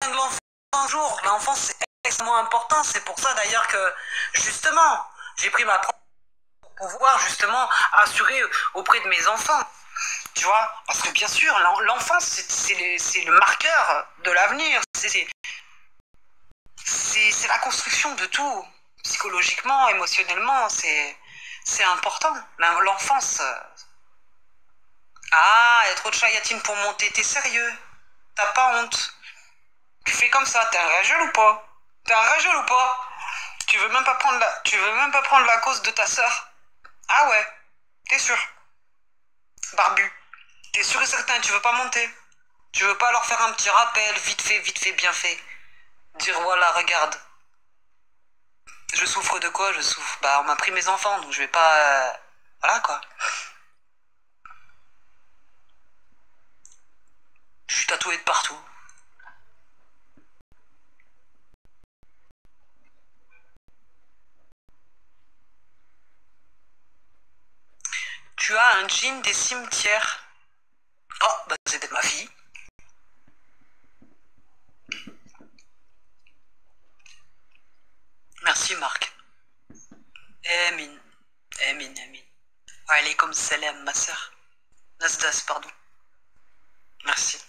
de l'enfant un jour. L'enfance, c'est extrêmement important. C'est pour ça d'ailleurs que, justement, j'ai pris ma propre pour pouvoir justement assurer auprès de mes enfants. Tu vois, parce que bien sûr, l'enfance, c'est le marqueur de l'avenir. C'est la construction de tout. Psychologiquement, émotionnellement, c'est important. L'enfance. Ah, il y a trop de chayatine pour monter. T'es sérieux? T'as pas honte? Tu fais comme ça, t'es un rageux ou pas? T'es un rageux ou pas? Tu veux même pas prendre la cause de ta sœur? Ah ouais, t'es sûr? Barbu. T'es sûr et certain, tu veux pas monter? Tu veux pas leur faire un petit rappel, vite fait, bien fait? Dire voilà, regarde. Je souffre de quoi? Je souffre. Bah, on m'a pris mes enfants, donc je vais pas. Voilà quoi. Je suis tatoué de partout. Tu as un jean des cimetières. Oh, bah c'était ma fille. Merci Marc. Amin. Amin, amin. Alaykoum salam, ma sœur. Nasdas, pardon. Merci.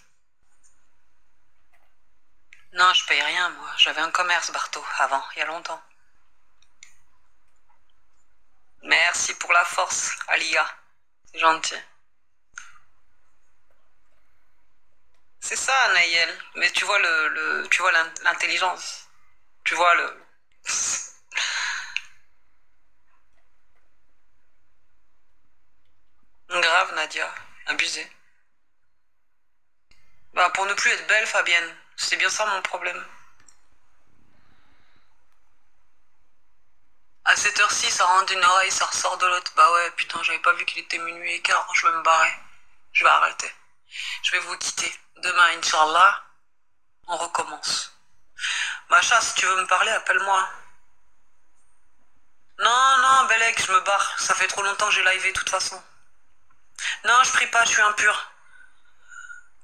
Non, je paye rien, moi. J'avais un commerce, Barto, avant, il y a longtemps. Merci pour la force, Alia. C'est gentil. C'est ça, Naël. Mais tu vois tu vois l'intelligence. Tu vois le. Grave, Nadia. Abusé. Bah, pour ne plus être belle, Fabienne. C'est bien ça mon problème. À cette heure-ci, ça rentre d'une oreille, ça ressort de l'autre. Bah ouais, putain, j'avais pas vu qu'il était minuit et quart. Je vais me barrer. Je vais arrêter. Je vais vous quitter. Demain, Inch'Allah, on recommence. Macha, si tu veux me parler, appelle-moi. Non, non, Belek, je me barre. Ça fait trop longtemps que j'ai livé, de toute façon. Non, je prie pas, je suis impur.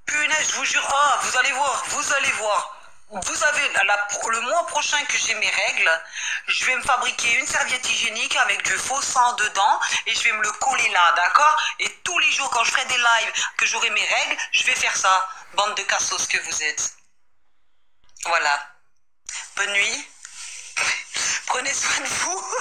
Punaise, je vous jure. Oh, vous allez voir, vous allez voir. Vous avez le mois prochain que j'ai mes règles, je vais me fabriquer une serviette hygiénique avec du faux sang dedans et je vais me le coller là, d'accord? Et tous les jours quand je ferai des lives que j'aurai mes règles, je vais faire ça. Bande de cassos que vous êtes. Voilà. Bonne nuit. Prenez soin de vous.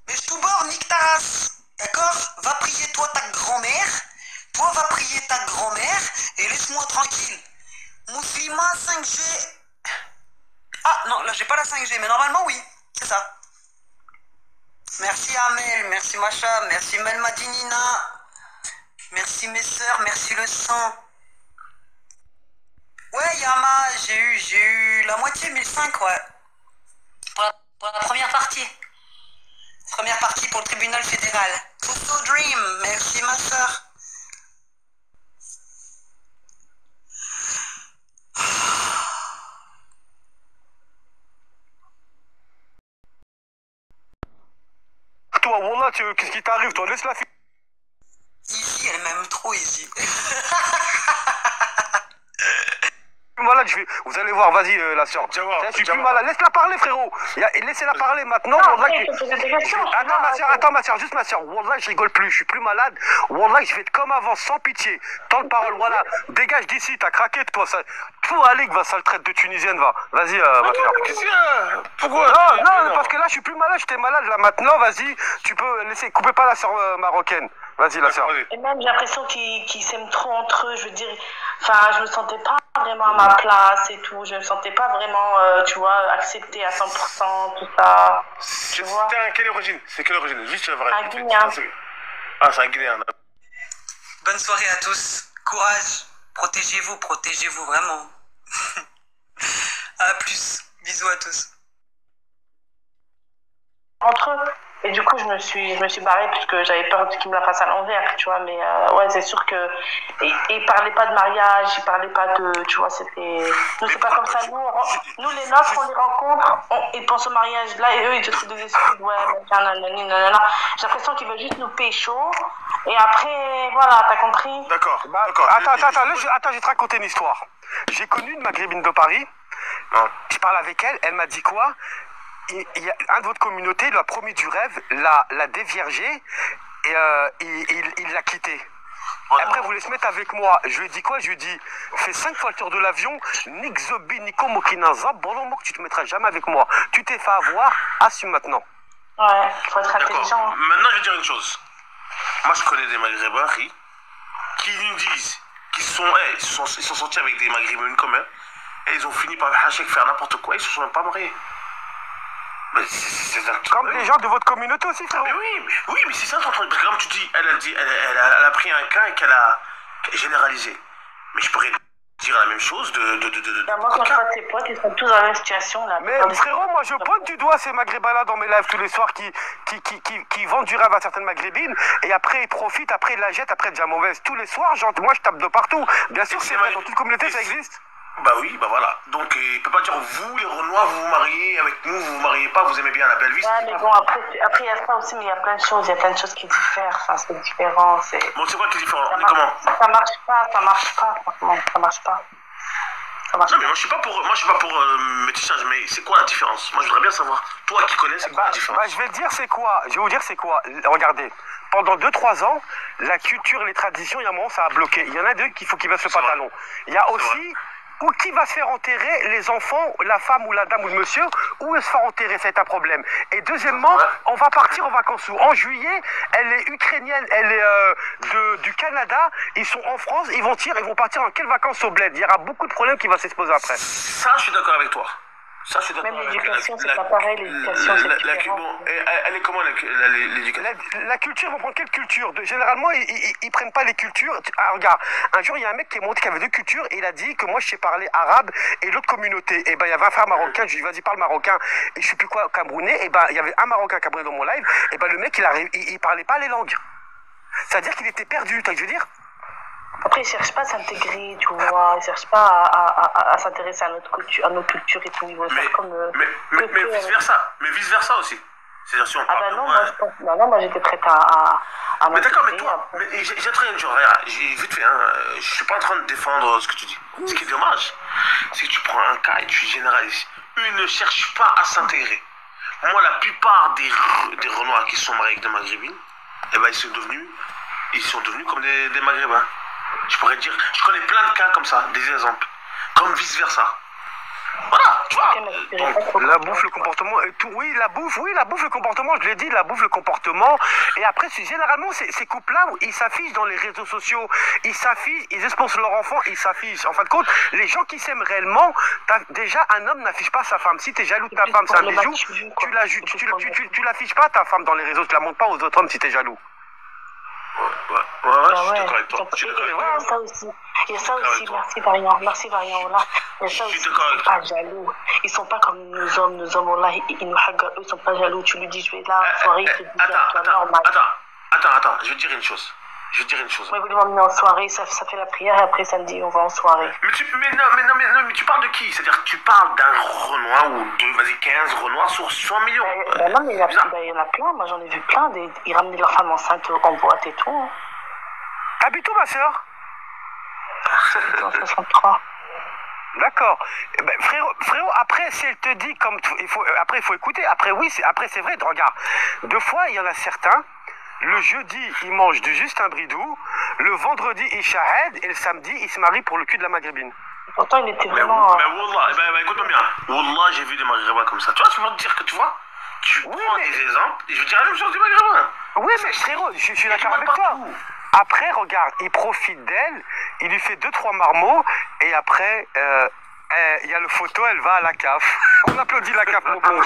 Mais je tout bord, nique ta race. D'accord? Va prier toi ta grand-mère. Toi va prier ta grand-mère et laisse-moi tranquille. Muslima 5G. Ah non, là j'ai pas la 5G, mais normalement oui. C'est ça. Merci Amel, merci Macha, merci Melmadinina. Merci mes sœurs, merci le sang. Ouais Yama, j'ai eu la moitié 1005, ouais. Pour la première partie. Première partie pour le tribunal fédéral. Toto Dream, merci ma sœur. Toi, Wallah, qu'est-ce qui t'arrive, toi? Laisse la fille. Easy, elle m'aime trop, Easy. Malade, vous allez voir, vas-y la sœur. Je suis plus malade, laisse-la parler frérot. Laissez-la parler maintenant. Non, après, je te posais des questions. Attends ma sœur, juste ma sœur. Wallah, je rigole plus, je suis plus malade. Wallah, je vais être comme avant, sans pitié. Tant de paroles, voilà. Dégage d'ici, t'as craqué toi. Tout Alec va, sale traite de tunisienne, va. Vas-y ma sœur. Qu'est-ce qu'il y a? Pourquoi? Non, parce que là je suis plus malade, j'étais malade là maintenant, vas-y. Tu peux laisser, coupez pas la sœur marocaine. Vas-y la sœur. Et même j'ai l'impression qu'ils s'aiment trop entre eux, je veux dire. Enfin, je me sentais pas vraiment à ma place et tout. Je me sentais pas vraiment, tu vois, acceptée à 100%, tout ça. Tu vois. Quelle origine? C'est quelle origine? Juste vrai. Un Guinéen. Ah, c'est un Guinéen. Bonne soirée à tous. Courage. Protégez-vous vraiment. À plus. Bisous à tous. Entre eux. Et du coup, je me suis barrée parce que j'avais peur qu'il me la fasse à l'envers, tu vois. Mais ouais, c'est sûr que. Et il parlait pas de mariage, il parlait pas de. Tu vois, c'était. Nous, c'est pas comme ça. Nous les nôtres, on les rencontre, ils pensent au mariage là et eux, ils te trouvent des excuses. Ouais, nanana. J'ai l'impression qu'ils veulent juste nous pécho. Et après, voilà, t'as compris? D'accord. Bah, D'accord. attends, je vais te raconter une histoire. J'ai connu une maghrébine de Paris. Je parle avec elle, elle m'a dit quoi? Il y a un de votre communauté, il lui a promis du rêve, l'a déviergé et il l'a quitté. Après, vous voulez se mettre avec moi. Je lui ai dit quoi? Je lui ai dit, fais 5 fois le tour de l'avion, Nixobi, Niko, Mokinaza, Bolombo, que tu te mettras jamais avec moi. Tu t'es fait avoir, assume maintenant. Ouais, faut être D'accord. intelligent. Maintenant, je vais dire une chose. Moi, je connais des Maghrébins qui nous disent qu'ils ils sont sortis avec des Maghrébins comme eux et ils ont fini par faire n'importe quoi. Ils se sont même pas mariés. Mais c'est Comme des gens de votre communauté aussi, frérot. Mais oui, mais c'est ça, parce que comme tu dis, elle a pris un cas et qu'elle a généralisé. Mais je pourrais dire la même chose Bah, moi, quand je vois tes potes, ils sont tous dans la même situation là. Mais frérot, moi je pointe du doigt ces maghrébins-là dans mes lives tous les soirs qui vendent du rêve à certaines maghrébines et après ils profitent, après ils la jettent, après déjà mauvaise. Tous les soirs, genre, moi je tape de partout. Bien sûr, c'est vrai, dans toute communauté ça existe. Bah oui, bah voilà. Donc il peut pas dire vous les Renois vous vous mariez avec nous, vous vous mariez pas, vous aimez bien la belle vie. Ouais, mais bon, après il y a ça aussi, mais il y a plein de choses qui diffèrent, enfin, c'est différent, c'est... Bon, c'est quoi qui est différent? Comment? Ça marche pas, franchement, ça marche pas. Non, mais moi je suis pas pour métissage, mais c'est quoi la différence? Moi je voudrais bien savoir. Toi qui connais, c'est quoi la différence? Je vais te dire c'est quoi. Je vais vous dire c'est quoi. Regardez, pendant 2-3 ans, la culture, les traditions, il y a un moment ça a bloqué. Il y en a deux qu'il faut qu'ils baissent le pantalon. Il y a aussi où qui va se faire enterrer, les enfants, la femme ou la dame ou le monsieur, où elle se faire enterrer, c'est un problème. Et deuxièmement, on va partir en vacances où? En juillet, elle est ukrainienne, elle est du Canada, ils sont en France, ils vont partir en quelles vacances au bled? Il y aura beaucoup de problèmes qui vont s'exposer après. Ça, je suis d'accord avec toi. Ça, je suis d'accord. Même l'éducation, c'est pas pareil, l'éducation, c'est différent. Bon, elle est comment l'éducation? La culture, vont prendre quelle culture? Généralement, ils prennent pas les cultures. Ah, regarde, un jour, il y a un mec qui est monté qui avait 2 cultures et il a dit que moi, je sais parler arabe et l'autre communauté. Et ben, il y avait un frère marocain, je lui ai dit, vas-y, parle marocain. Et je sais plus quoi, camerounais. Et ben, il y avait un marocain camerounais dans mon live. Et ben, le mec, il parlait pas les langues. C'est-à-dire qu'il était perdu, tu vois ce que je veux dire? Après, ils cherchent pas à s'intégrer, tu vois, ils cherchent pas à s'intéresser à notre culture et tout. Ils veulent faire comme... mais vice-versa. Mais vice-versa aussi. C'est-à-dire si on parle moi j'étais prête à mais d'accord, mais toi, j'ai très une chose, regarde, vite fait, je suis pas en train de défendre ce que tu dis. Ce qui est dommage, c'est que tu prends un cas et tu généralises. Eux ne cherchent pas à s'intégrer. Moi, la plupart des Renois qui sont mariés avec des Maghrébines, eh ben, ils sont devenus comme des Maghrébins. Je pourrais dire, je connais plein de cas comme ça, des exemples. Comme vice-versa. Voilà, tu vois. Donc, la bouffe, le comportement, et tout, oui, la bouffe, le comportement, je l'ai dit, la bouffe, le comportement. Et après, généralement, ces couples-là, ils s'affichent dans les réseaux sociaux, ils s'affichent, ils exposent leur enfant, ils s'affichent. En fin de compte, les gens qui s'aiment réellement, déjà, un homme n'affiche pas sa femme. Si t'es jaloux de ta femme, c'est un bijou, tu l'affiches pas, ta femme, dans les réseaux, tu la montres pas aux autres hommes si t'es jaloux. Ouais, je suis d'accord avec toi. Il y a ça aussi, merci Variant, là. Il y a ça aussi, ils sont pas jaloux. Ils sont pas comme nous hommes, là, ils nous haguent, eux, ils sont pas jaloux. Tu lui dis, je vais là, en soirée, il te dit, Attends, je vais te dire une chose. Moi, ils voulaient m'emmener en soirée, ça fait la prière et après samedi, on va en soirée. Mais tu parles de qui? C'est-à-dire que tu parles d'un Renoir ou de, 15 Renoirs sur 100 millions. Non, mais il y en a plein, moi j'en ai vu plein, ils ramenaient leur femme enceinte en boîte et tout. Hein. T'habites où, ma soeur? En 63. D'accord. Frérot, après, si elle te dit comme il faut écouter. Après, oui, c'est vrai. Regarde, 2 fois, il y en a certains. Le jeudi, ils mangent du Justin Bridou. Le vendredi, ils shahed. Et le samedi, ils se marient pour le cul de la maghrébine. Pourtant, il était vraiment... Mais Wallah, écoute-moi bien. Wallah, j'ai vu des maghrébins comme ça. Tu vois, tu peux te dire que tu vois, prends des exemples, et je veux dire la même chose des maghrébins. Oui, mais frérot, je suis d'accord avec toi. Après, regarde, il profite d'elle, il lui fait 2-3 marmots, et après, il y a le photo, elle va à la CAF. On applaudit la CAF, mon bon.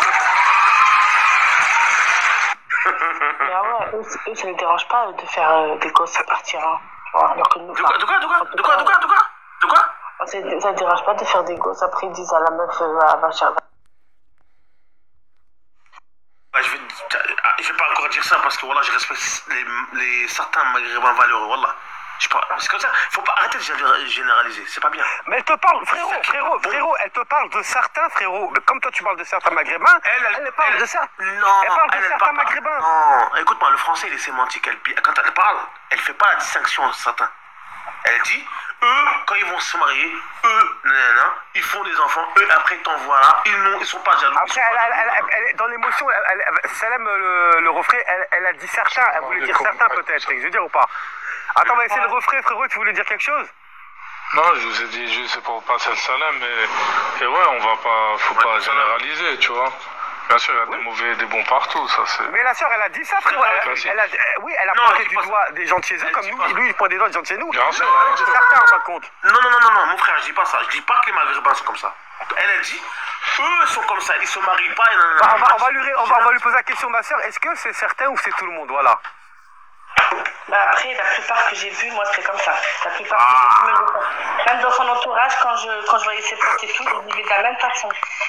Mais ouais, eux, ça ne les dérange pas de faire des gosses et partir. Hein. Alors que nous, de quoi ça ne dérange pas de faire des gosses, après ils disent à la meuf, va chercher. Je vais certains maghrébins valeureux, wallah. C'est comme ça, faut pas arrêter de généraliser, c'est pas bien. Mais elle te parle, frérot, elle te parle de certains, frérot. Mais comme toi tu parles de certains maghrébins, elle parle de certains. Non, elle parle de certains maghrébins. Non, écoute-moi, le français il est sémantique. Quand elle parle, elle fait pas la distinction entre certains. Elle dit, eux, quand ils vont se marier, eux, nanana, ils font des enfants, eux, après, ils t'envoient là, ils sont pas jaloux. Après, dans l'émotion, Salem, le refrain, elle a dit certains, elle voulait dire certains peut-être, je veux dire ou pas? Attends, on va essayer le refrain, frérot, tu voulais dire quelque chose? Non, je vous ai dit juste pour passer le salam, mais ouais, faut pas généraliser, tu vois. Bien sûr, il y a des mauvais et des bons partout, ça c'est... Mais la sœur, elle a dit ça, frérot. Elle a pointé du doigt des gens de chez eux, comme nous, lui, il pointe des doigts des gens de chez nous. Bien sûr, de certains, en fin de compte. Non, mon frère, je dis pas ça. Je dis pas que les maghrébins sont comme ça. Elle a dit, eux sont comme ça, ils se marient pas. On va lui poser la question, ma sœur, est-ce que c'est certain ou c'est tout le monde? Voilà. Bah après, la plupart que j'ai vu, moi, c'est comme ça. La plupart que j'ai vu, même dans son entourage, quand je voyais ses potes et tout, ils vivaient de la même façon.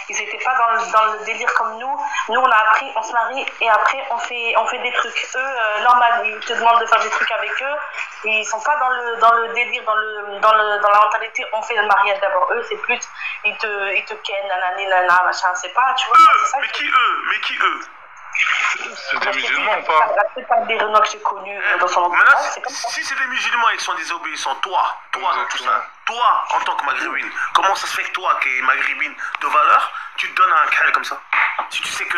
Ils n'étaient pas dans le délire comme nous. Nous, on a appris, on se marie et après, on fait des trucs. Eux, normal, ils te demandent de faire des trucs avec eux. Ils sont pas dans le délire, dans la mentalité, on fait le mariage d'abord. Eux, c'est plus, ils te kennent, nanani, nanana, machin, c'est pas, tu vois. Eux, mais qui eux? C'est des musulmans ou pas? La plupart des Renois que j'ai connus dans son entourage, c'est comme ça. Si c'est des musulmans, ils sont désobéissants. Toi, dans tout ça, toi, en tant que maghrébine, comment ça se fait que toi, qui es maghrébine de valeur, tu te donnes un khal comme ça? Si tu sais que...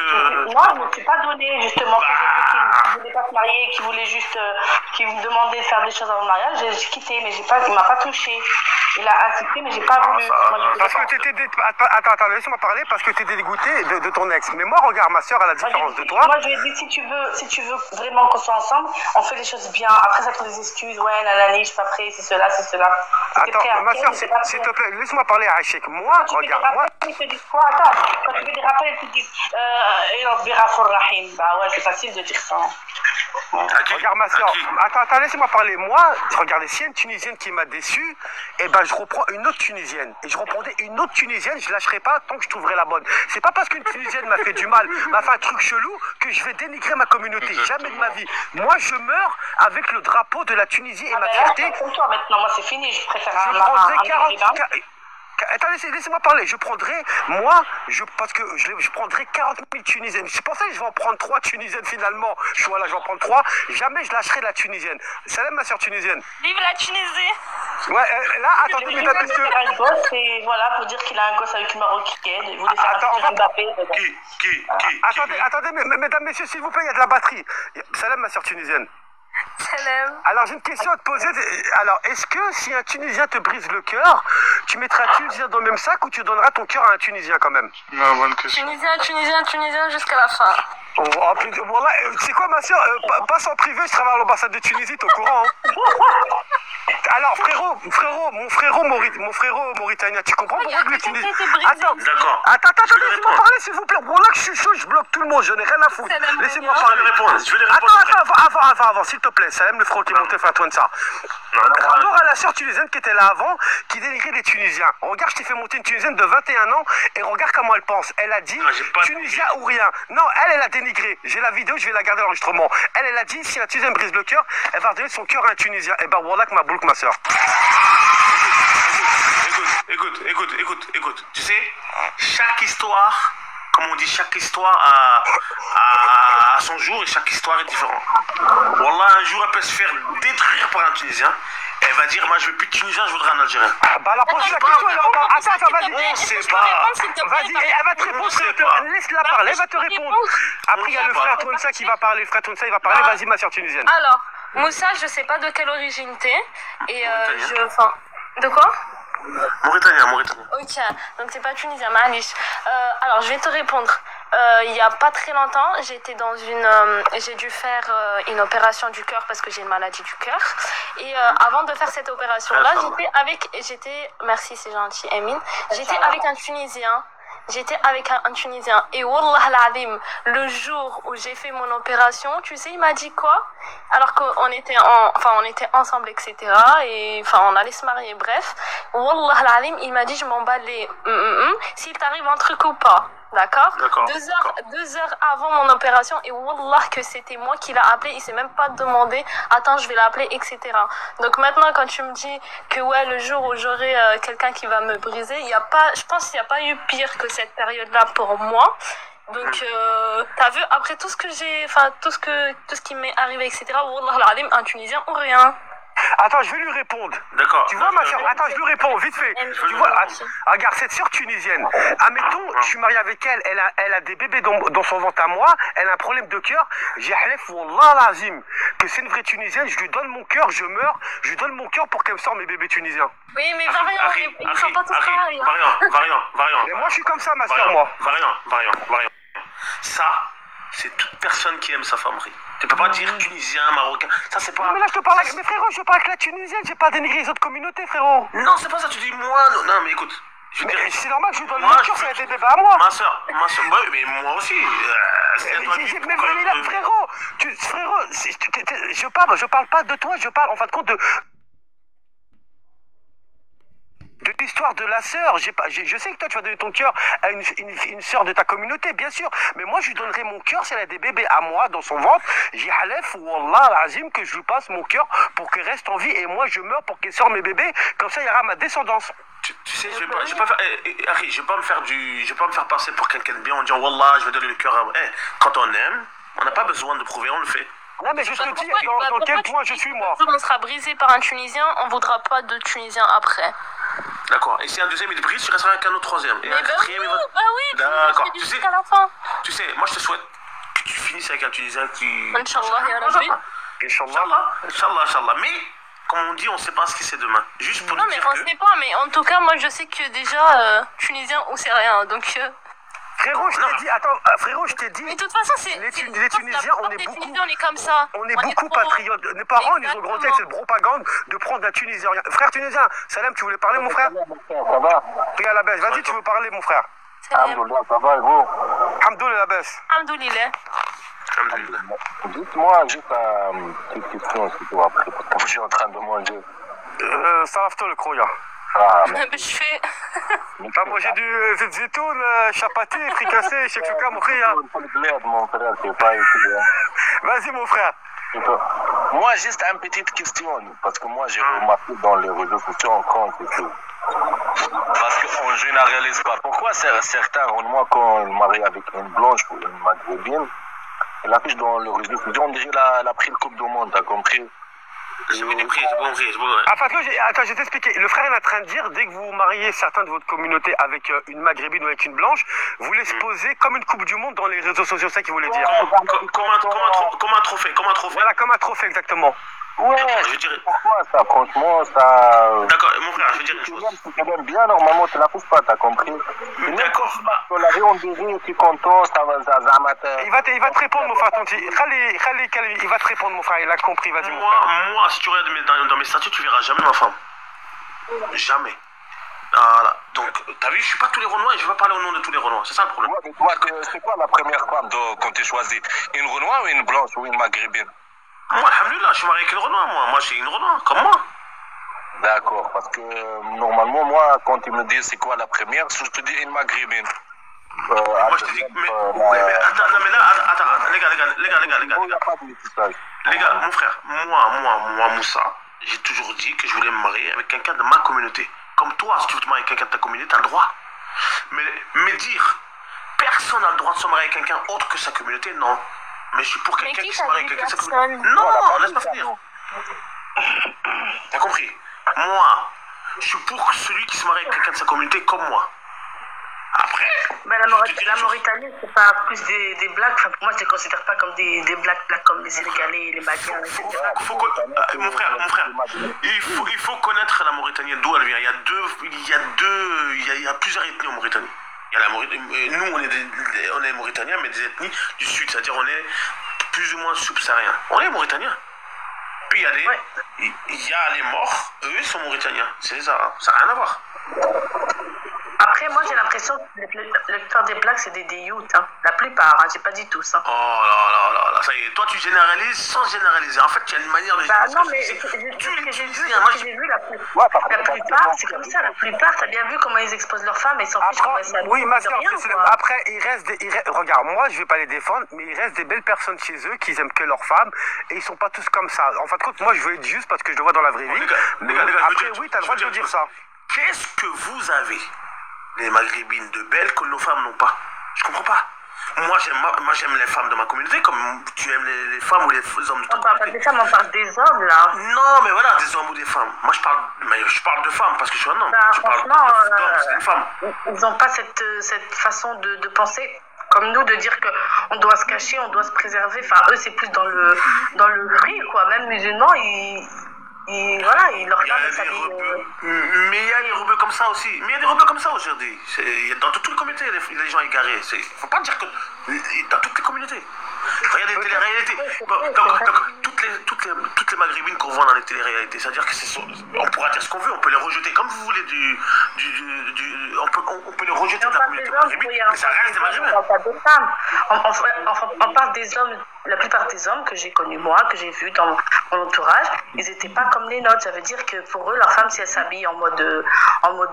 Moi, je ne me suis pas donné, justement, quand j'ai vu qu'il ne voulait pas se marier, qu'il voulait juste... qu'il me demandait de faire des choses avant le mariage, j'ai quitté, mais il ne m'a pas touché. Il a insisté, mais j'ai pas voulu. Parce que t'étais... Attends, laisse-moi parler, parce que t'étais dégoûté de ton ex. Mais moi, regarde, ma soeur, à la différence de toi... Moi, je lui ai dit, si tu veux vraiment qu'on soit ensemble, on fait les choses bien. Après, ça trouve des excuses. Ouais, nanani, je suis pas prêt, c'est cela, c'est cela. Attends, ma soeur, s'il te plaît, laisse-moi parler à Hachek. Moi, regarde, moi... Ils te disent quoi? Attends, quand tu fais des rappels, ils te disent bah ouais, c'est facile de dire ça. Regarde ma soeur, attends, laissez-moi parler. Moi, regardez, s'il y a une Tunisienne qui m'a déçu, eh ben je reprends une autre Tunisienne. Et je reprendrai une autre Tunisienne, je lâcherai pas tant que je trouverai la bonne. C'est pas parce qu'une Tunisienne m'a fait du mal, m'a fait un truc chelou, que je vais dénigrer ma communauté. Jamais de ma vie. Moi, je meurs avec le drapeau de la Tunisie et ma fierté. Comme toi maintenant, moi c'est fini, je préfère Attends, laissez-moi parler. Je prendrai, parce que je prendrai 40 000 Tunisiennes. C'est pour ça que je vais en prendre 3 Tunisiennes finalement. Je vais en prendre 3. Jamais je lâcherai la Tunisienne. Salam, ma soeur tunisienne. Vive la Tunisie! Ouais, là, attendez, mesdames, messieurs. Un gosse, et voilà, pour dire qu'il a un gosse avec une Marocaine. Il voulait faire un Mbappé. Attendez, mesdames, messieurs, s'il vous plaît, il y a de la batterie. Salam, ma soeur tunisienne. Salam. Alors j'ai une question à te poser. Alors est-ce que si un Tunisien te brise le cœur, tu mettras un Tunisien dans le même sac ou tu donneras ton cœur à un Tunisien quand même? Non, bonne question. Tunisien jusqu'à la fin. Voilà, c'est quoi ma soeur? Passe en privé, je travaille à l'ambassade de Tunisie, t'es au courant hein? Alors mon frérot mauritanien, tu comprends pourquoi que les Tunisiens... D'accord. Attends, laissez-moi parler s'il vous plaît. Voilà que je suis chaud, je bloque tout le monde, je n'ai rien à foutre. Laissez-moi parler. Je vais les répondre. Attends, s'il te plaît, Salem le frérot qui est monté faire toi de ça. Rapport à la sœur tunisienne qui était là avant, qui dénigrait les Tunisiens. Regarde, je t'ai fait monter une Tunisienne de 21 ans et regarde comment elle pense. Elle a dit Tunisien ou rien. Non, elle a dénigré. J'ai la vidéo, je vais la garder à l'enregistrement. Elle a dit si la Tunisienne brise le cœur, elle va redonner son cœur à un Tunisien. Et ben voilà que ma boule, ma sœur. Écoute. Tu sais, chaque histoire, comme on dit, chaque histoire a son jour et chaque histoire est différente. Wallah, un jour, elle peut se faire détruire par un Tunisien. Elle va dire, moi je veux plus de Tunisien, je voudrais un Algérien. Bah alors pose la question, attends, vas-y. On sait pas. Vas-y, elle va te répondre, laisse-la parler, elle va te répondre. Après il y a le frère Tounsa qui va parler, le frère Tounsa il va parler, vas-y ma soeur tunisienne. Alors, Moussa, je sais pas de quelle origine t'es, et enfin, de quoi? Mauritanien. Ok, donc t'es pas tunisien, Manish. Alors, je vais te répondre. Il y a pas très longtemps, j'ai dû faire une opération du cœur parce que j'ai une maladie du cœur. Et avant de faire cette opération-là, merci, c'est gentil, Emine. J'étais avec un Tunisien. Et wallah al-azim, le jour où j'ai fait mon opération, tu sais, il m'a dit quoi? Alors qu'on était ensemble, etc. Et enfin, on allait se marier, bref. Wallah al-azim, il m'a dit, je m'en bats les s'il t'arrive un truc ou pas. D'accord. D'accord. 2 heures avant mon opération, et wallah que c'était moi qui l'a appelé, il s'est même pas demandé, attends, je vais l'appeler, etc. Donc maintenant, quand tu me dis que ouais, le jour où j'aurai quelqu'un qui va me briser, il y a pas, je pense qu'il n'y a pas eu pire que cette période-là pour moi. Donc, t'as vu, après tout ce que j'ai, enfin, tout ce qui m'est arrivé, etc., wallah l'alim, un Tunisien ou rien. Attends, je vais lui répondre. D'accord. Tu vois, ma soeur, attends, je lui réponds, vite fait. Tu vois, regarde, cette soeur tunisienne, admettons, je suis marié avec elle, elle a des bébés dans son ventre à moi, elle a un problème de cœur, j'ai halef, wallah l'azim, que c'est une vraie Tunisienne, je lui donne mon cœur, je meurs, je lui donne mon cœur pour qu'elle me sorte mes bébés tunisiens. Oui, mais variant, ils sont pas tous pareils. Et moi, je suis comme ça, ma soeur, moi. Variant. Ça, c'est toute personne qui aime sa femme. Tu peux pas dire tunisien, marocain. Ça, c'est pas. Mais là, je te parle avec. Mais frérot, je parle avec la tunisienne, j'ai pas dénigré les autres communautés, frérot. Non, c'est pas ça. Tu dis moi. Non, mais écoute. Mais c'est normal que je lui donne mon cœur, c'est des bébés à moi. Ma soeur, bah, mais moi aussi. Mais Vanilla, frérot, je parle pas de toi, je parle en fin de compte de l'histoire de la sœur. Je sais que toi tu vas donner ton cœur à une sœur de ta communauté, bien sûr, mais moi je lui donnerai mon cœur si elle a des bébés à moi dans son ventre. J'ai halef wallah l'azim que je lui passe mon cœur pour qu'elle reste en vie et moi je meurs pour qu'elle sorte mes bébés, comme ça il y aura ma descendance. Tu sais, je vais pas me faire passer pour quelqu'un de bien en disant wallah je vais donner le cœur à. Quand on aime, on n'a pas besoin de prouver, on le fait. Non mais je te dis dans quel point je suis moi. On sera brisé par un Tunisien, on voudra pas de Tunisien après. D'accord. Et si un deuxième il te brise, tu resteras avec un autre troisième. Et mais un quatrième, il va. Oui, d'accord. Jusqu'à la fin. Tu sais, moi je te souhaite que tu finisses avec un Tunisien qui. Inch'Allah, ya Rabbi. Inch'Allah. Mais, comme on dit, on sait pas ce qui c'est demain. Juste pour non, nous mais dire on que... sait pas, mais en tout cas, moi je sais que déjà, Tunisien ou c'est rien. Donc. Frérot, je t'ai dit, attends, frérot, je t'ai dit. Mais de toute façon, c'est. Les Tunisiens, on est beaucoup. On est comme ça. On est beaucoup patriotes. Mes parents, ils ont grandi avec cette propagande de prendre un Tunisien. Frère tunisien, Salam, tu voulais parler, mon frère? Ça va? Regarde la baisse, vas-y, tu veux parler, mon frère? Alhamdoulilah, ça va et vous? Alhamdoulilah, la baisse. Alhamdoulilah. Dites-moi juste une petite question, c'est tout après, parce que je suis en train de manger. Salafto le croya. Je fais. Moi j'ai du zitoun, chapati, fricassé, chekchouka, mon frère. Mon frère, c'est pas ici. Vas-y, mon frère. Moi, juste une petite question, parce que moi j'ai remarqué dans les réseaux sociaux en France et tout. Parce qu'on ne généralise pas. Pourquoi certains, moi, quand ils marient avec une blanche ou une maghrébine, elle affiche dans le réseau social, on dirait qu'elle a pris le Coupe du Monde, t'as compris? J'ai compris. Attends, je vais t'expliquer. Le frère est en train de dire, dès que vous mariez certains de votre communauté avec une maghrébine ou avec une blanche, vous l'exposez comme une Coupe du Monde dans les réseaux sociaux, c'est ça qu'il voulait dire. Comme un trophée. Voilà, comme un trophée, exactement. Ouais, pourquoi ça, franchement, ça... D'accord, mon frère, je veux dire une chose. Si tu l'aimes bien, normalement, tu la pousses pas, t'as compris? D'accord. On la on dirait, tu es content, ça va, Il va te répondre, mon frère, Tonti. Il va te répondre, mon frère, il a compris, vas-y, mon frère. Moi, si tu regardes dans mes statuts, tu verras jamais ma femme. Jamais. Voilà. Donc, t'as vu, je suis pas tous les Renois et je vais pas parler au nom de tous les Renois. C'est ça le problème. C'est quoi la première femme quand tu choisis? Une Renoir ou une blanche ou une maghrébine? Moi, alhamdoulilah, je suis marié avec une Renoir, moi. Moi, je suis une Renoir, comme moi. D'accord, parce que normalement, moi, quand ils me disent c'est quoi la première, je te dis une maghrébine. Moi, je te dis, mais attends, non, mais là, attends, les gars, mon frère, moi, Moussa, j'ai toujours dit que je voulais me marier avec quelqu'un de ma communauté. Comme toi, si tu veux te marier avec quelqu'un de ta communauté, t'as le droit. Mais dire, personne n'a le droit de se marier avec quelqu'un autre que sa communauté, non. Mais je suis pour quelqu'un qui se marie avec quelqu'un de sa communauté. Non, laisse-moi finir. T'as compris? Moi, je suis pour celui qui se marie avec quelqu'un de sa communauté comme moi. Après, ben, la Mauritanie, c'est pas plus des blacks. Enfin, pour moi, je ne les considère pas comme des blacks comme les Sénégalais, les Maliens, etc. Mon frère, il faut connaître la Mauritanie, d'où elle vient. Il y a plusieurs ethnies en Mauritanie. Il y a la Mauritanie. Nous, on est Mauritaniens, mais des ethnies du sud, c'est-à-dire on est plus ou moins subsahariens. On est Mauritaniens. Puis il y a les morts, eux ils sont Mauritaniens. C'est ça, ça n'a rien à voir. Après, Après, moi, j'ai l'impression que la plupart des blagues, c'est des youths. Hein. La plupart, hein. J'ai pas dit tous. Hein. Oh là, ça y est. Toi, tu généralises sans généraliser. En fait, tu as une manière de Bah non, mais généraliser. ce que j'ai vu, Moi, la plupart, c'est comme ça. La plupart, t'as bien vu comment ils exposent leurs femmes et ils s'en fichent comment elles s'habillent. Oui, ma de soeur, rien, quoi. après, regarde, moi, je vais pas les défendre, mais il reste des belles personnes chez eux qui aiment que leurs femmes et ils sont pas tous comme ça. En fin de compte, moi, je veux être juste parce que je le vois dans la vraie vie. Les gars, Après, oui, t'as le droit de dire ça. Qu'est-ce que vous avez, les maghrébines, de belles que nos femmes n'ont pas? Je comprends pas. Moi, j'aime les femmes de ma communauté comme tu aimes les femmes ou les hommes de ta On parle pas communauté. des femmes, on parle des hommes, là. Non, mais voilà, des hommes ou des femmes. Moi, je parle de femmes parce que je suis un homme. Bah, Je parle franchement, d'hommes, c'est une femme. ils n'ont pas cette façon de penser comme nous, de dire qu'on doit se cacher, on doit se préserver. Enfin, eux, c'est plus dans le free, quoi. Même musulmans, leur Il y a femme des s'habille. rebeux. Mais il y a des rebeux comme ça aussi. Mais il y a des rebeux comme ça aujourd'hui. Dans toutes les communautés, les gens égarés. Il ne faut pas dire que dans toutes les communautés. Regardez les téléréalités. Donc, toutes les maghrébines qu'on voit dans les téléréalités, c'est-à-dire que on pourra dire ce qu'on veut, on peut les rejeter comme vous voulez on peut les rejeter de la communauté maghrébine, mais ça reste des maghrébins. On parle pas des femmes. On parle des hommes. La plupart des hommes que j'ai connus, moi, que j'ai vus dans mon entourage, ils n'étaient pas comme les nôtres. Ça veut dire que pour eux, leur femme, si elle s'habille en mode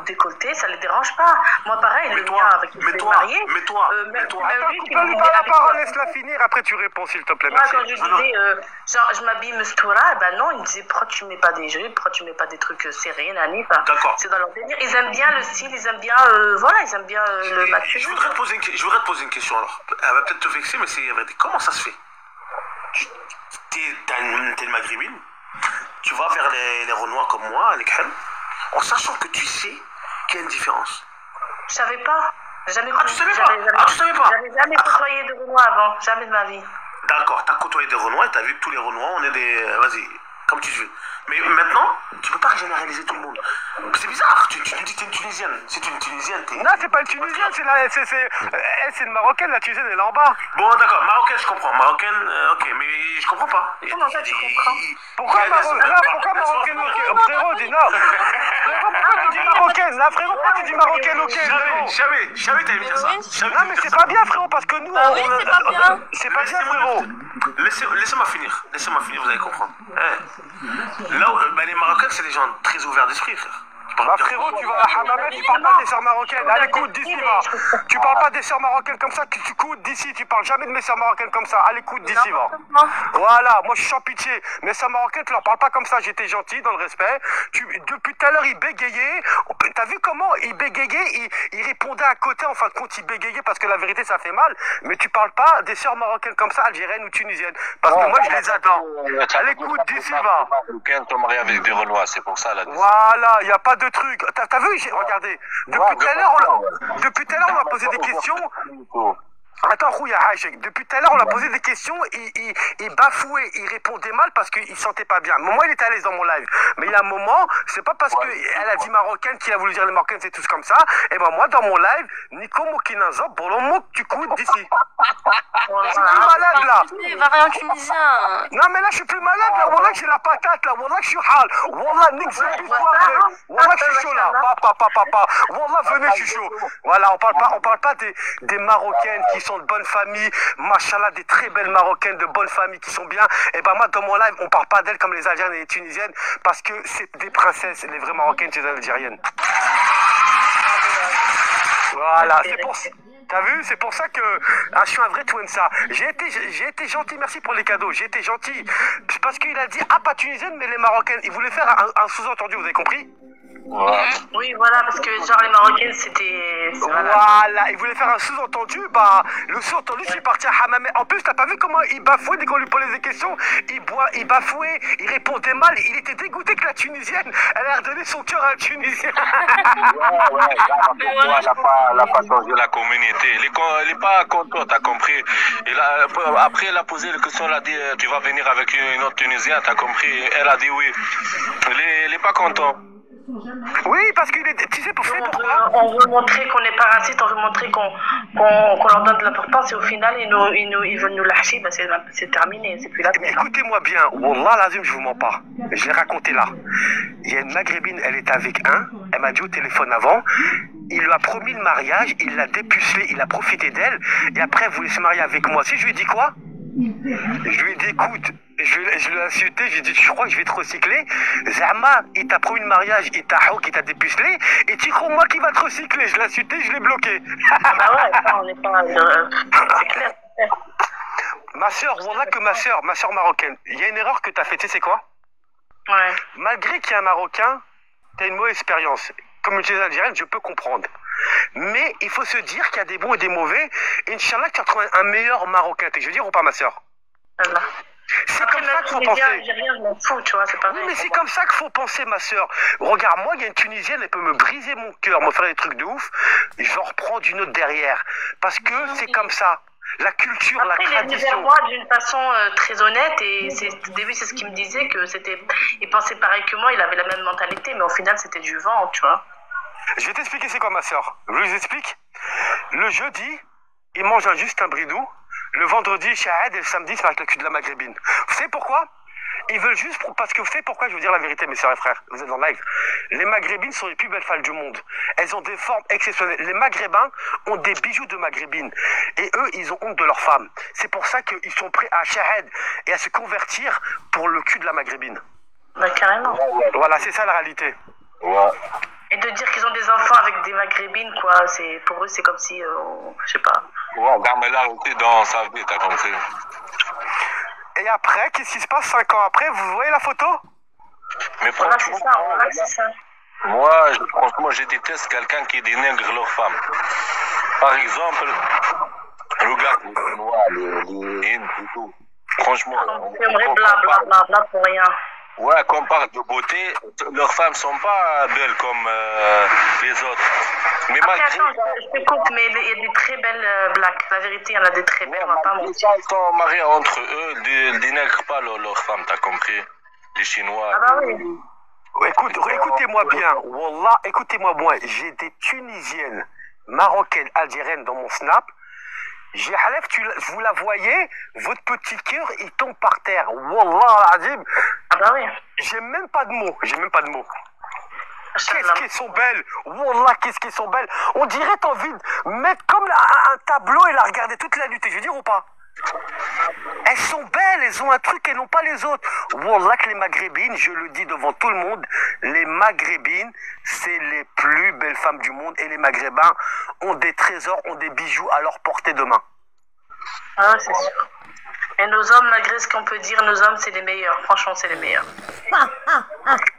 décolleté, ça ne les dérange pas. Moi, pareil, le mien avec qui je suis mariée. Mais toi, Attends, coupe-lui pas la parole, laisse-la finir, après tu réponds, s'il te plaît. Moi, Merci. quand je disais, genre, je m'habille Mestoura, ben non, ils me disaient, pourquoi tu mets pas des jupes, pourquoi tu mets pas des trucs serrés, nani, enfin, D'accord. c'est dans leur délire. Ils aiment bien le style, ils aiment bien, ils aiment bien le masculin. Je voudrais te poser une question alors. Elle va peut-être te vexer, mais c'est vrai. Comment ça se fait? T'es une maghrébine, tu vas vers les Renois comme moi, les crèmes, en sachant que tu sais qu'il y a une différence. Je savais pas. Jamais tu savais pas? Tu savais pas? J'avais jamais côtoyé de Renois avant, jamais de ma vie. D'accord, t'as côtoyé des Renois et t'as vu que tous les Renois, on est des... Vas-y, comme tu veux. Mais maintenant, tu peux pas généraliser tout le monde. C'est bizarre, tu dis que t'es une Tunisienne. Si tu es une Tunisienne, t'es... Non, c'est pas une Tunisienne, c'est une Marocaine, la Tunisienne, elle est en bas. Bon, d'accord, marocaine, je comprends. Marocaine, ok, mais je comprends pas. Comment ça, tu comprends? Pourquoi Marocaine, ok? Frérot, dis non. Frérot, pourquoi tu dis Marocaine? Là, frérot, pourquoi tu dis Marocaine, ok? Jamais t'allais me dire ça. Non, mais c'est pas bien, frérot, parce que nous, oui, c'est pas bien. C'est pas bien, frérot. Laissez-moi finir, vous allez comprendre. Là, les Marocains, c'est des gens très ouverts d'esprit, frère. Bah frérot, tu vas à Hammamet, tu parles pas des sœurs marocaines. Allez, écoute d'ici, va. Tu parles pas des sœurs marocaines comme ça, tu coûtes d'ici. Tu parles jamais de mes sœurs marocaines comme ça. Allez, écoute d'ici, va. Voilà, moi je suis sans pitié. Mes sœurs marocaines, tu leur parles pas comme ça. J'étais gentil, dans le respect. Depuis tout à l'heure, ils bégayaient. T'as vu comment ils bégayaient? Ils répondaient à côté. En fin de compte, ils bégayaient parce que la vérité, ça fait mal. Mais tu parles pas des sœurs marocaines comme ça, algériennes ou tunisiennes. Parce que moi, je les attends. Allez, écoute d'ici, va. T'es marié avec des Renois, c'est pour ça, là. Voilà, il n'y a pas de truc. T'as vu, regardez, depuis tout à l'heure, on a posé des questions. Attends, Rouya Hachek, depuis tout à l'heure, on a posé des questions, il bafouait, il répondait mal parce qu'il sentait pas bien. Moi, il était à l'aise dans mon live. Mais il y a un moment, c'est pas parce qu'elle a dit marocaine qu'il a voulu dire les marocaines, c'est tous comme ça. Et ben moi, dans mon live, Nico Mokinazo, Bolomok, tu coûtes d'ici. Je suis plus malade là. Variant tunisien. Non, mais là, je suis plus malade là. Wallah, j'ai la patate là. Wallah, je suis hal. Wallah, Nick, je suis Wallah, je suis chaud là. Papa. Wallah, venez, je suis chaud. Voilà, on parle pas des marocaines qui sont de bonne famille, machallah, des très belles marocaines de bonne famille qui sont bien. Et ben moi, dans mon live, on parle pas d'elles comme les algériennes et les tunisiennes parce que c'est des princesses, les vraies marocaines, c'est des algériennes. Voilà, c'est pour ça. T'as vu, c'est pour ça que je suis un vrai Twensa. J'ai été gentil, merci pour les cadeaux. J'ai été gentil parce qu'il a dit pas tunisienne mais les marocaines. Il voulait faire un sous-entendu, vous avez compris? Oui, voilà, parce que genre les Marocaines, c'était... Voilà, il voulait faire un sous-entendu, le sous-entendu, je suis parti à Hammamet. En plus, t'as pas vu comment il bafouait dès qu'on lui posait des questions? Il bafouait, il répondait mal, il était dégoûté que la Tunisienne, elle a redonné son cœur à un Tunisien. Elle n'a pas changé la communauté, elle n'est pas contente, t'as compris? Après, elle a posé la question, elle a dit, tu vas venir avec une autre Tunisienne, t'as compris? Elle a dit oui. Elle n'est pas contente. Oui, parce qu'il est... Tu sais pourquoi? On veut montrer qu'on n'est pas raciste, on veut montrer qu'on leur donne de l'importance et au final, ils veulent nous lâcher, c'est terminé, c'est plus la peine. Écoutez-moi bien, Wallah lazim, je vous mens pas. Je l'ai raconté là. Il y a une maghrébine, elle est avec elle m'a dit au téléphone avant, il lui a promis le mariage, il l'a dépucelé, il a profité d'elle, et après, elle voulait se marier avec moi. Si je lui ai dit quoi? Je lui ai dit, écoute, je l'ai insulté, je lui ai dit, tu crois que je vais te recycler? Zama, il t'a promis le mariage, il t'a hook, il t'a dépucelé, et tu crois moi qu'il va te recycler? Je l'ai insulté, je l'ai bloqué. Bah ouais, ça, on n'est pas. C'est clair. Ma soeur, voilà que ma soeur marocaine, il y a une erreur que t'as faite, tu sais c'est quoi? Ouais. Malgré qu'il y a un Marocain, t'as une mauvaise expérience. Comme une algérienne, je peux comprendre. Mais il faut se dire qu'il y a des bons et des mauvais. Et Inch'Allah, tu vas trouver un meilleur Marocain. Je veux dire ou pas, ma soeur? Voilà. C'est Après, comme ça même qu'il faut si penser. Algérien, je m'en fous, tu vois, c'est pareil. Oui, mais c'est comme ça qu'il faut penser, ma soeur. Regarde, moi, il y a une Tunisienne, elle peut me briser mon cœur, me faire des trucs de ouf. Et je vais en reprendre une autre derrière. Parce que c'est comme ça. La culture, Après, la il est venu vers tradition. moi d'une façon très honnête et au début, c'est ce qu'il me disait que c'était. Il pensait pareil que moi, il avait la même mentalité, mais au final, c'était du vent, tu vois. Je vais t'expliquer c'est quoi, ma soeur. Je vous explique. Le jeudi, il mange juste un bridou. Le vendredi, shahad, et le samedi, c'est avec le cul de la maghrébine. Vous savez pourquoi? Ils veulent juste, parce que vous savez pourquoi, je vais vous dire la vérité, mes soeurs et frères, vous êtes en live. Les maghrébines sont les plus belles femmes du monde. Elles ont des formes exceptionnelles. Les maghrébins ont des bijoux de maghrébines. Et eux, ils ont honte de leurs femmes. C'est pour ça qu'ils sont prêts à shahad et à se convertir pour le cul de la maghrébine. Bah, carrément. Voilà, c'est ça la réalité. Ouais. Et de dire qu'ils ont des enfants avec des maghrébines, quoi, pour eux, c'est comme si, je sais pas. Ouais, regarde, mais là, on est dans sa vie, t'as compris. Et après, qu'est-ce qui se passe 5 ans après? Vous voyez la photo? Mais Voilà, c'est franchement, ça, voilà, c'est ça. franchement, je déteste quelqu'un qui dénigre leur femme. Par exemple, regarde les Chinois, les Indes et tout. Franchement, J'aimerais bla pour rien. ouais, quand on parle de beauté, leurs femmes sont pas belles comme les autres. Mais Après, malgré attends, je te coupe, mais il y a des très belles blacks. La vérité, il y en a des très belles, on va pas malgré mentir. ça, ils sont mariés entre eux, ils dénègrent pas leurs femmes, t'as compris? Les Chinois. Ah bah oui. Écoutez-moi bien, Wallah, écoutez-moi bien, j'ai des Tunisiennes, Marocaines, Algériennes dans mon snap. J'ai Halef, vous la voyez, votre petit cœur, il tombe par terre. Wallah, Azim, Ah bah oui. j'ai même pas de mots, Qu'est-ce Inch'Allah. qu'elles sont belles, Wallah, qu'est-ce qu'elles sont belles. On dirait t'as envie de mettre comme un tableau et la regarder toute la nuit, je veux dire ou pas? Elles sont belles, elles ont un truc qu'elles n'ont pas les autres. Wallah que les maghrébines, je le dis devant tout le monde, les maghrébines, c'est les plus belles femmes du monde et les maghrébins ont des trésors, ont des bijoux à leur portée de main. Ah, c'est sûr. Et nos hommes, malgré ce qu'on peut dire, nos hommes, c'est les meilleurs. Franchement, c'est les meilleurs.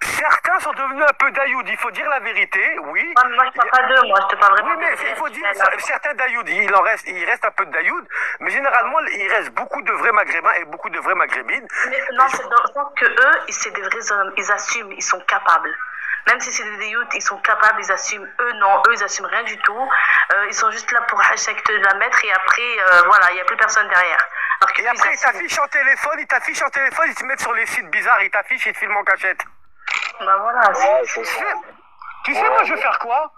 Certains sont devenus un peu dayoud, il faut dire la vérité, oui. Moi, je parle pas d'eux, moi, je te parle Oui, vraiment mais de il faut dire, vrais, certains dayoud, il reste un peu de dayoud, mais généralement, il reste beaucoup de vrais maghrébins et beaucoup de vrais maghrébines. Mais non, c'est dans le sens que eux, c'est des vrais hommes. Ils assument, ils sont capables. Même si c'est des youths, ils sont capables, ils assument. Eux, non, eux, ils assument rien du tout. Ils sont juste là pour hashtag te la mettre et après, voilà, il n'y a plus personne derrière. Alors que Et eux, après, ils ils t'affichent en téléphone, ils te mettent sur les sites bizarres, ils t'affichent, ils te filment en cachette. Bah voilà, Tu sais, moi, je vais faire quoi?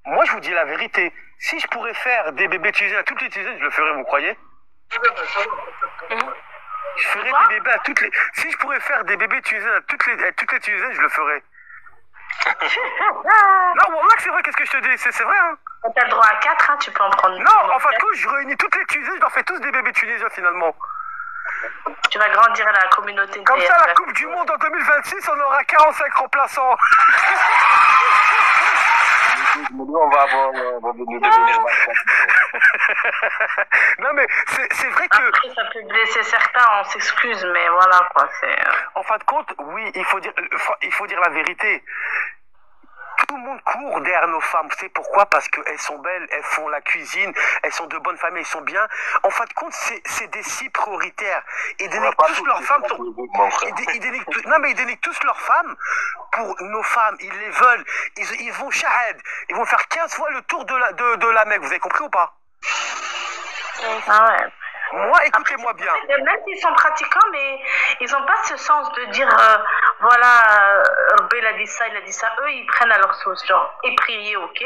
Moi, je vous dis la vérité. Si je pourrais faire des bébés tunisiens à toutes les tunisiennes, je le ferais, vous croyez? Je ferais des bébés à toutes les... Si je pourrais faire des bébés tunisiens à toutes les tunisiennes, je le ferais. Non, wallah, c'est vrai, qu'est-ce que je te dis? C'est vrai, hein? T'as le droit à 4, hein, tu peux en prendre. Non, en fin de compte, je réunis toutes les tunisiennes, je leur fais tous des bébés tunisiens, finalement. Tu vas grandir à la communauté. Comme ça, la Coupe du Monde en 2026, on aura 45 remplaçants. nous, on va nous devenir 24. Non, mais c'est vrai que... Après, ça peut blesser certains, on s'excuse, mais voilà, quoi, c'est... En fin de compte, oui, il faut dire la vérité. Tout le monde court derrière nos femmes. Vous savez pourquoi? Parce qu'elles sont belles, elles font la cuisine, elles sont de bonnes familles, elles sont bien. En fin de compte, c'est des cibles prioritaires. Ils dénigrent tous leurs femmes. Non, mais ils dénigrent tous leurs femmes pour nos femmes. Ils les veulent. Ils vont shahad. Ils vont faire 15 fois le tour de la Mecque. Vous avez compris ou pas? Ah ouais. Moi, écoutez-moi bien. Même s'ils sont pratiquants, mais ils n'ont pas ce sens de dire, voilà, Rabbi, il a dit ça, Eux, ils prennent à leur sauce. Genre, et prier, ok.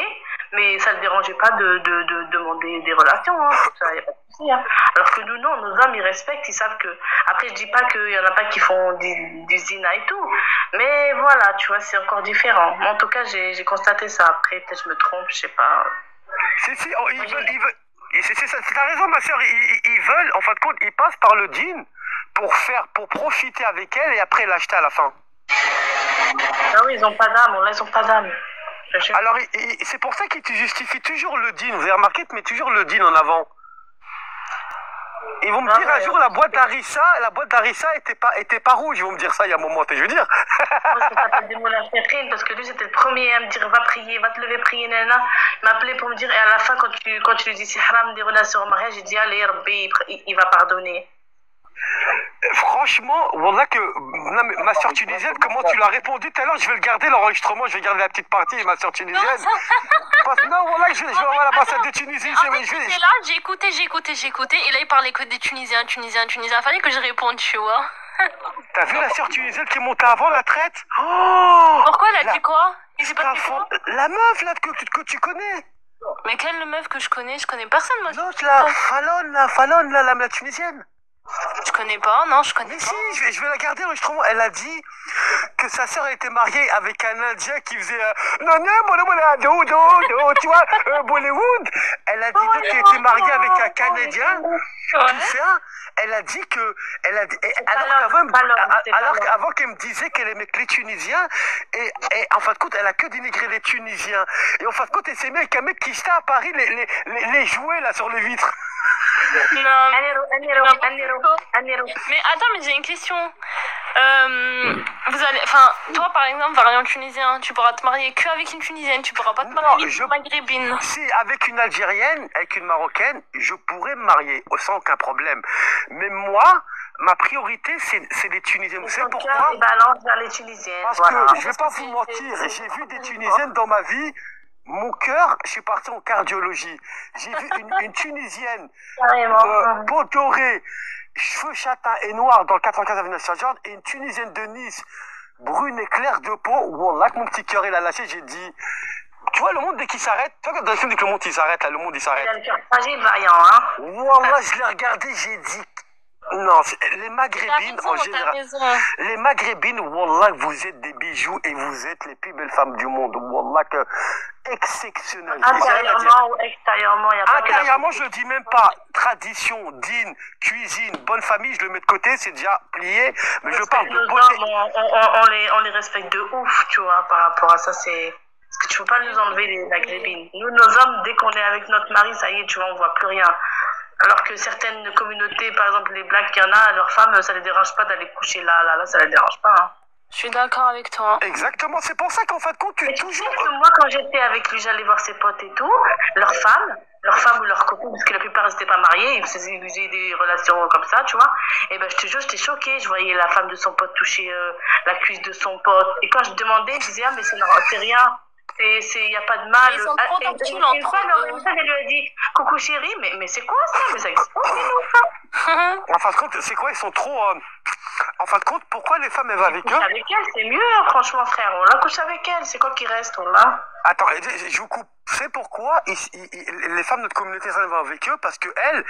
mais ça ne le dérangeait pas de demander des relations, hein. Ça, y a pas de souci, hein. Alors que nous, non, nos hommes, ils respectent, ils savent que... Après, je dis pas qu'il y en a pas qui font du zina et tout, mais voilà, tu vois, c'est encore différent. Moi, en tout cas, j'ai constaté ça. Après, peut-être je me trompe, je sais pas. Si, oh, ils veulent... Et c'est ça, t'as raison, ma soeur, ils veulent, en fin de compte, ils passent par le djinn pour profiter avec elle et après l'acheter à la fin. Ah oui, ils ont pas d'âme, là, ils ont pas d'âme. Alors, c'est pour ça qu'ils te justifient toujours le djinn. Vous avez remarqué, tu mets toujours le djinn en avant. Ils vont me dire un jour la boîte d'Arissa était pas rouge. Ils vont me dire ça il y a un moment, je veux dire. Moi, ça s'appelle des moulins Catherine parce que lui, c'était le premier à me dire va prier, va te lever, prier, nana. Il m'appelait pour me dire, et à la fin, quand tu lui dis c'est haram des relations au mariage, j'ai dit allez, Rabbi, il va pardonner. Franchement, voilà que ma soeur tunisienne, comment tu l'as répondu tout à l'heure, je vais le garder l'enregistrement, je vais garder la petite partie, ma soeur tunisienne. Non, voilà, je vais voir l'ambassade de Tunisie. En fait, j'étais là, j'ai écouté, et là il parlait que des Tunisiens. Fallait que je réponde, tu vois. T'as vu la soeur tunisienne qui est montée avant la traite? Oh, pourquoi elle a dit quoi? Il s'est pas dit quoi? La meuf là que tu connais. Mais quelle meuf que je connais personne, moi. L'autre là, Fallon, la tunisienne. Je connais pas, non, je connais mais pas. Si, je vais la garder l'enregistrement. Elle a dit que sa sœur était mariée avec un Indien qui faisait tu vois, Bollywood. Elle a dit qu'elle était mariée avec un Canadien. Tout ça. Elle a dit que, alors qu'avant qu'elle me disait qu'elle aimait que les Tunisiens, et en fin de compte, elle a que dénigré les Tunisiens. Et en fin de compte, elle s'est mise avec un mec qui jetait à Paris les jouets là sur les vitres. Non. Mais attends, mais j'ai une question. Toi par exemple, variant tunisien, tu pourras te marier qu'avec une tunisienne, tu pourras pas te marier avec une maghrébine. Si avec une algérienne, avec une marocaine, je pourrais me marier sans aucun problème. Mais moi, ma priorité, c'est les tunisiennes. Vous savez pourquoi? Balance vers les tunisiennes. Parce que je vais pas vous mentir, j'ai vu des tunisiennes dans ma vie. Mon cœur, je suis parti en cardiologie. J'ai vu une Tunisienne, peau dorée, cheveux châtains et noirs dans le 95 avenue Saint-Jean, et une Tunisienne de Nice, brune et claire de peau. Wallah, que mon petit cœur il a lâché, j'ai dit, tu vois le monde dès qu'il s'arrête, tu vois quand dans le film dès que le monde il s'arrête, là, le monde il s'arrête. Il a le cœur fragile, vaillant, hein. Wallah, je l'ai regardé, j'ai dit, non, les maghrébines en général. Les maghrébines, wallah, vous êtes des bijoux et vous êtes les plus belles femmes du monde. Wallah, que exceptionnel. Intérieurement ou extérieurement, il y a pas intérieurement, je le dis même pas. Tradition, dîne, cuisine, bonne famille, je le mets de côté, c'est déjà plié. Mais je parle de beauté. On les respecte de ouf, tu vois, par rapport à ça, c'est. Parce que tu peux pas nous enlever les maghrébines. Nous, nos hommes, dès qu'on est avec notre mari, ça y est, tu vois, on voit plus rien. Alors que certaines communautés, par exemple les blacks qu'il y en a, leurs femmes, ça les dérange pas d'aller coucher là, ça les dérange pas. Hein. Je suis d'accord avec toi. Exactement, c'est pour ça qu'en fait, quand tu toujours... sais que moi, quand j'étais avec lui, j'allais voir ses potes et tout, leurs femmes ou leurs copines, parce que la plupart n'étaient pas mariés, ils faisaient des relations comme ça, tu vois. Et ben, je te jure, j'étais choquée, je voyais la femme de son pote toucher la cuisse de son pote. Et quand je demandais, je disais, ah, mais c'est rien. Il n'y a pas de mal. Ils sont trop tactiles entre eux. Elle lui a dit coucou chérie, mais c'est quoi ça? Mais ça existe pas, en fin de compte, c'est quoi? Ils sont trop. En fin de compte, pourquoi les femmes elles vont avec eux? Avec elle, c'est mieux, franchement, frère. On la couche avec elle. C'est quoi qui reste, on l'a? Attends, je vous coupe. C'est pourquoi les femmes de notre communauté elles vont avec eux, parce que elle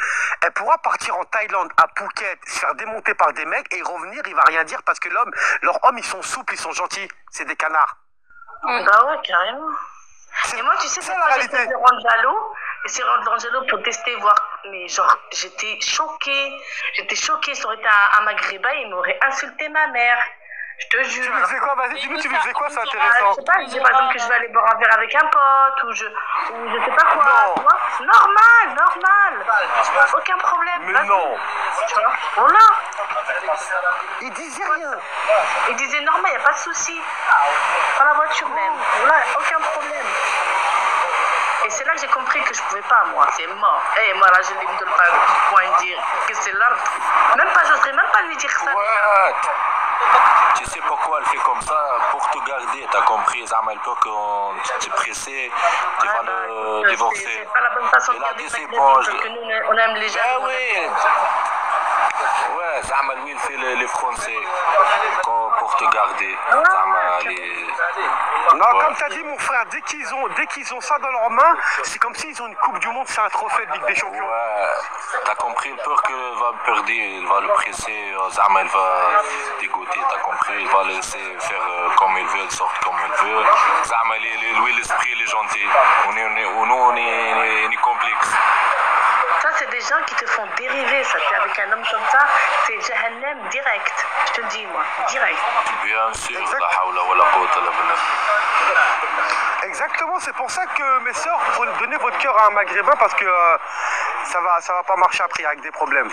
pourra partir en Thaïlande, à Phuket, se faire démonter par des mecs et revenir, il va rien dire parce que leurs hommes, ils sont souples, ils sont gentils. C'est des canards. Bah ouais, carrément. Et moi, tu sais, c'est la réalité. J'essaie de rendre jaloux pour tester, voir. Mais genre, j'étais choquée. Ça aurait été un maghrébin, il m'aurait insulté ma mère. Je te jure. Tu lui faisais quoi? Vas-y, dis-nous, tu lui faisais quoi? C'est intéressant. Je sais pas, je dis par exemple que je vais aller boire un verre avec un pote, ou je sais pas quoi. Tu vois? Normal. Aucun problème. Mais non. Tu vois? Voilà. Il disait rien. Il disait normal, y a pas de souci. Dans la voiture même. Voilà, aucun problème. Et c'est là que j'ai compris que je pouvais pas, moi. C'est mort. Et moi, là, je ne me donne pas un coup de poing et dire que c'est l'arbre. Même pas, j'oserais même pas lui dire ça. Ouais. Tu sais pourquoi elle fait comme ça? Pour te garder, t'as compris? Zama, elle peut qu'on t'es pressé, tu vas le divorcer. C'est pas la bonne façon de garder ses parce que nous, on aime les gens. Ah oui. Ouais, Zama, lui, il fait les Français pour te garder. Zama, Non, Ouais. comme t'as dit, mon frère, dès qu'ils ont ça dans leurs mains, c'est comme s'ils ont une Coupe du Monde, c'est un trophée de Ligue des Champions. Ouais, t'as compris le peur qu'il va perdre, il va le presser, Zama il va dégoûter, t'as compris, il va le laisser faire comme il veut, il sort comme il veut. Zama, lui l'esprit il est gentil, on est complexe. Ça, c'est des gens qui te font dériver, ça. T'es avec un homme comme ça, c'est Jahannam direct. Je te le dis, moi, direct. Bien sûr, Exact. la hawla wa la quwwata illa billah. Exactement, c'est pour ça que mes sœurs, faut donner votre cœur à un maghrébin parce que ça va pas marcher après avec des problèmes.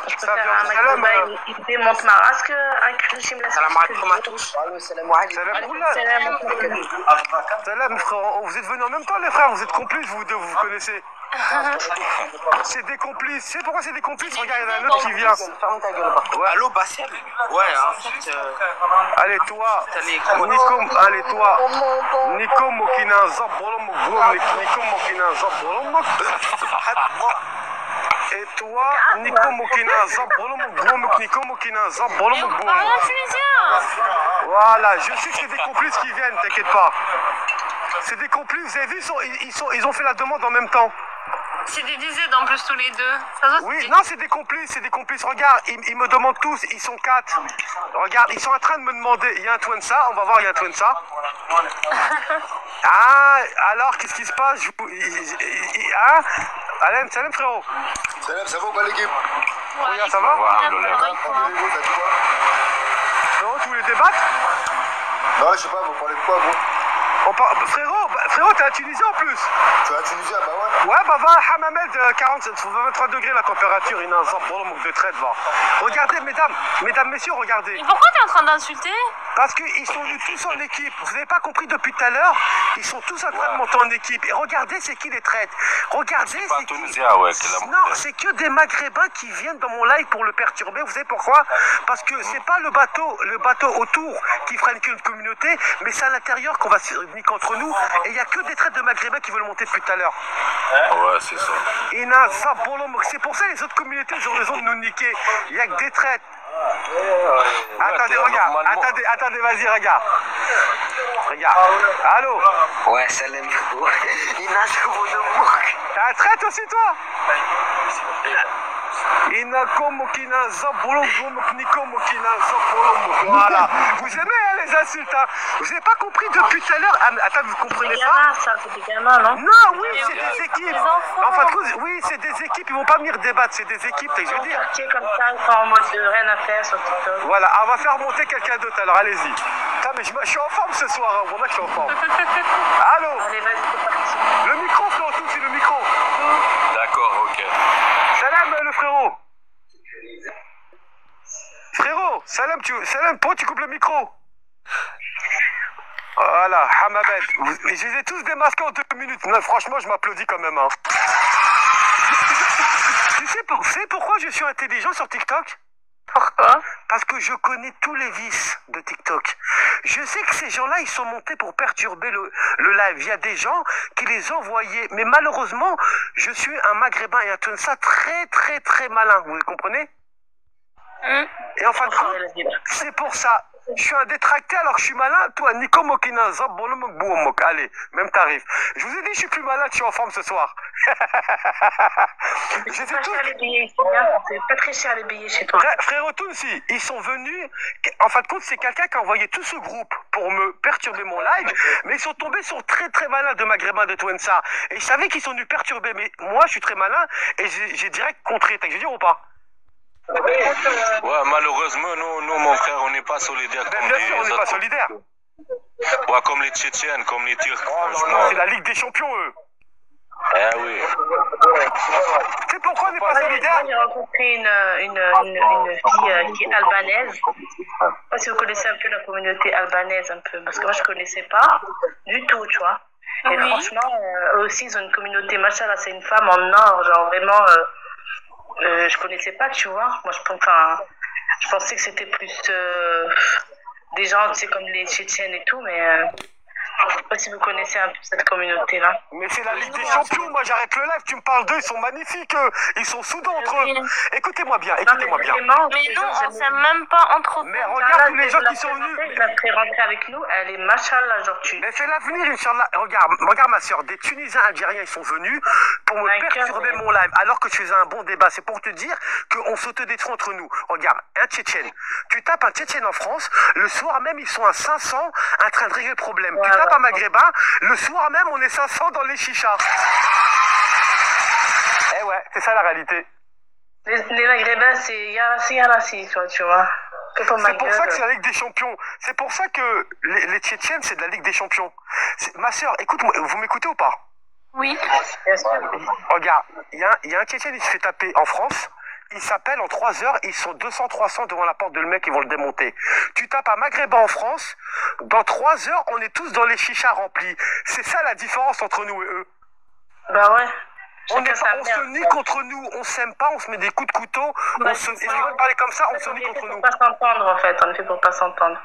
Je Ça préfère vient un du mec salam, de bail, il démonte ma race qu'un cruchim la Salam alaikum à tous. Salam frère, vous êtes venus en même temps les frères, vous êtes complices, vous deux, vous vous connaissez. C'est des complices, c'est pourquoi c'est des complices, regarde, il y en a un autre qui vient. Ouais. Allô, Bassem? Ouais, en fait, Allez toi, allez, Nico Mokina Zabolom Nico Mokina Zabolom. Et toi, Nico Mokina Zabolom Nico Mokina Zabolom. Parle en tunisien. Voilà, je sais que c'est des complices qui viennent, t'inquiète pas. C'est des complices, vous avez vu, ils ont fait la demande en même temps. C'est des dizaines en plus tous les deux. Ça se voit, Oui, c'est- non, c'est des complices. Regarde, ils me demandent tous, ils sont 4. Regarde, ils sont en train de me demander, il y a un Twensa, on va voir, il y a un Twensa. Ah, alors, qu'est-ce qui se passe? Hein? Alain, salam frérot. Salam, ça va ou pas l'équipe? Regarde, ça va? Frérot, tu voulais débattre? Non, je sais pas, vous parlez de quoi, vous? Frérot, t'es un Tunisien en plus. Tu es un Tunisien, bah ouais. Ouais, bah va, Hamamed, 23 degrés la température, il a un zambolo de traite, va. Regardez, mesdames, messieurs, regardez. Mais pourquoi t'es en train d'insulter? Parce qu'ils sont venus tous en équipe. Vous n'avez pas compris depuis tout à l'heure? Ils sont tous en train de monter en équipe. Et regardez, c'est qui les traites. Regardez, Pas un c'est qui. Tunisien, ouais, qui l'a monté. Non, c'est que des Maghrébins qui viennent dans mon live pour le perturber. Vous savez pourquoi? Parce que c'est pas le bateau autour qui freine qu'une communauté, mais c'est à l'intérieur qu'on va se niquer entre nous. Et il n'y a que des traites de Maghrébins qui veulent monter depuis tout à l'heure. Ouais, c'est ça. C'est pour ça les autres communautés ils ont raison de nous niquer. Il n'y a que des traites. Attendez, regarde. normalement- Attendez, vas-y, regarde. Regarde. Allô? Ouais, salam. T'es un traite aussi, toi? Voilà. Vous aimez hein, les insultes, hein? Vous n'avez pas compris depuis tout à l'heure? Ah, mais attends, vous C'est comprenez des pas? gamins, ça, c'est des gamins, non? Non, oui, Mais c'est oui, des c'est équipes. des enfants. En fin de compte, oui, c'est des équipes. Ils vont pas venir débattre, c'est des équipes, t'as que je veux dire. Quartier comme ça, ils sont en mode de rien à faire sur TikTok. Voilà, on va faire monter quelqu'un d'autre, alors allez-y. Putain, mais je suis en forme ce soir, hein. Voilà que je suis en forme. Allô? Allez, vas-y, c'est parti. Le micro, Flantou, c'est le micro. D'accord, ok. Salam, le frérot. Frérot, salam, pourquoi tu coupes le micro? Voilà, Hamamed. Je les ai tous démasqués en 2 minutes. Non, franchement, je m'applaudis quand même. Hein. Tu sais pourquoi je suis intelligent sur TikTok? Pourquoi? Parce que je connais tous les vices de TikTok. Je sais que ces gens-là, ils sont montés pour perturber le live. Il y a des gens qui les envoyaient. Mais malheureusement, je suis un maghrébin et un Tunisa très, très, très malin. Vous comprenez? Et en fin de compte, c'est pour ça. Je suis un détracté alors que je suis malin. Toi, Nico Mokina, Zabolomok, Bouomok. Allez, même tarif. Je vous ai dit, je suis plus malin, je suis en forme ce soir. C'est J'étais pas tout... cher les billets ici, hein. C'est pas très cher les billets chez toi. Frérot Tounsi, ils sont venus. En fin de compte, c'est quelqu'un qui a envoyé tout ce groupe pour me perturber mon live. Mais ils sont tombés sur très très malin de Maghrébin de Twensa. Et je savais qu'ils sont venus perturber. Mais moi, je suis très malin et j'ai direct contré. T'as que je veux dire ou pas? Ouais, malheureusement, nous, mon frère, on n'est pas solidaires comme Bien les sûr, on n'est pas autres. solidaires. Ouais, comme les Tchétchènes, comme les Turcs, franchement. C'est la Ligue des Champions, eux. Eh oui. Tu sais pourquoi on n'est pas solidaires? Moi, j'ai rencontré une fille qui est albanaise. Je sais pas si vous connaissez un peu la communauté albanaise, un peu, parce que moi, je connaissais pas du tout, tu vois. Et Oui. franchement, eux aussi, ils ont une communauté, machallah, c'est une femme en or, genre vraiment, je connaissais pas, tu vois. Moi, je pensais que c'était plus des gens, tu sais, comme les Tchétchènes et tout, mais Je sais pas si vous connaissez un peu cette communauté-là. Mais c'est la Ligue des Champions, moi j'arrête le live, tu me parles d'eux, ils sont magnifiques, ils sont soudants entre eux. Écoutez-moi bien, écoutez-moi bien. Mais non, on s'aime même pas entre eux. Mais regarde tous les gens qui sont venus. Elle a fait rentrer avec nous, elle est machallah, genre tu. Mais fais l'avenir, Inch'Allah. Regarde ma soeur, des Tunisiens algériens, ils sont venus pour me perturber mon live, alors que je faisais un bon débat. C'est pour te dire qu'on s'autodétruit entre nous. Regarde, un Tchétchène. Tu tapes un Tchétchène en France, le soir même, ils sont à 500 en train de régler le problème. Tu tapes un Maghrébin, le soir même, on est 500 dans les chichas. Eh ouais, c'est ça la réalité. Les Maghrébins, c'est Yarassi, quoi, tu vois. C'est pour ça que c'est la Ligue des Champions. C'est pour ça que les Tchétchènes, c'est de la Ligue des Champions. Ma soeur, écoute-moi, vous m'écoutez ou pas? Oui. Bien sûr. Regarde, il y a un Tchétchène, il se fait taper en France. Il s'appelle en 3 heures, ils sont 200-300 devant la porte de le mec, ils vont le démonter. Tu tapes un Maghrébin en France, dans 3 heures, on est tous dans les chichas remplis. C'est ça la différence entre nous et eux. Bah ouais. On se nie contre nous, on s'aime pas, on se met des coups de couteau, et si on veut parler comme ça, on se nie contre nous. On ne fait pour pas s'entendre en fait, on est fait pour pas s'entendre.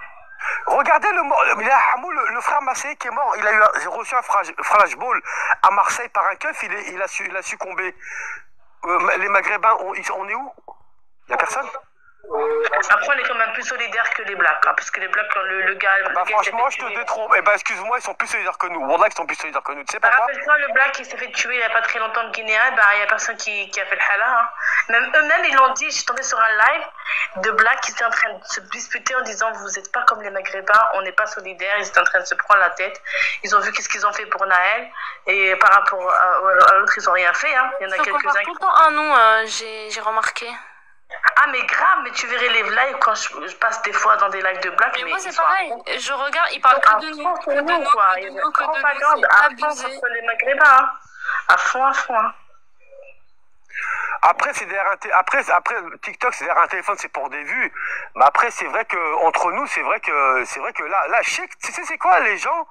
Regardez le frère Massé qui est mort, il a reçu un flashball à Marseille par un keuf, il a succombé. Les Maghrébins, on est où? Il y a personne? Après, on est quand même plus solidaires que les Blacks, hein, parce que les Blacks, quand le gars... franchement, je te détrompe. Eh ben, excuse-moi, ils sont plus solidaires que nous. Wallah, ils sont plus solidaires que nous. Tu sais pourquoi? Rappelle-toi, le Black qui s'est fait tuer il n'y a pas très longtemps de Guinéen, ben, il n'y a personne qui a fait le hala. Hein. Même eux-mêmes, ils l'ont dit. Je suis tombée sur un live de Black qui étaient en train de se disputer en disant vous n'êtes pas comme les Maghrébins, on n'est pas solidaires. Ils étaient en train de se prendre la tête. Ils ont vu qu'est-ce qu'ils ont fait pour Naël. Et par rapport à l'autre, ils n'ont rien fait. Hein. Il y en a quelques-uns. Tout le temps à nous, j'ai remarqué. Ah mais grave, mais tu verrais les lives quand je passe des fois dans des lives de Black. Mais moi c'est pareil, je regarde, ils parlent que de nous, que de nous, quoi. Il y a une propagande à fond contre les Maghrébins, hein. À fond, hein. Après, après TikTok, c'est derrière un téléphone, c'est pour des vues. Mais après, c'est vrai que entre nous, c'est vrai que là, je sais, tu sais, c'est quoi les gens?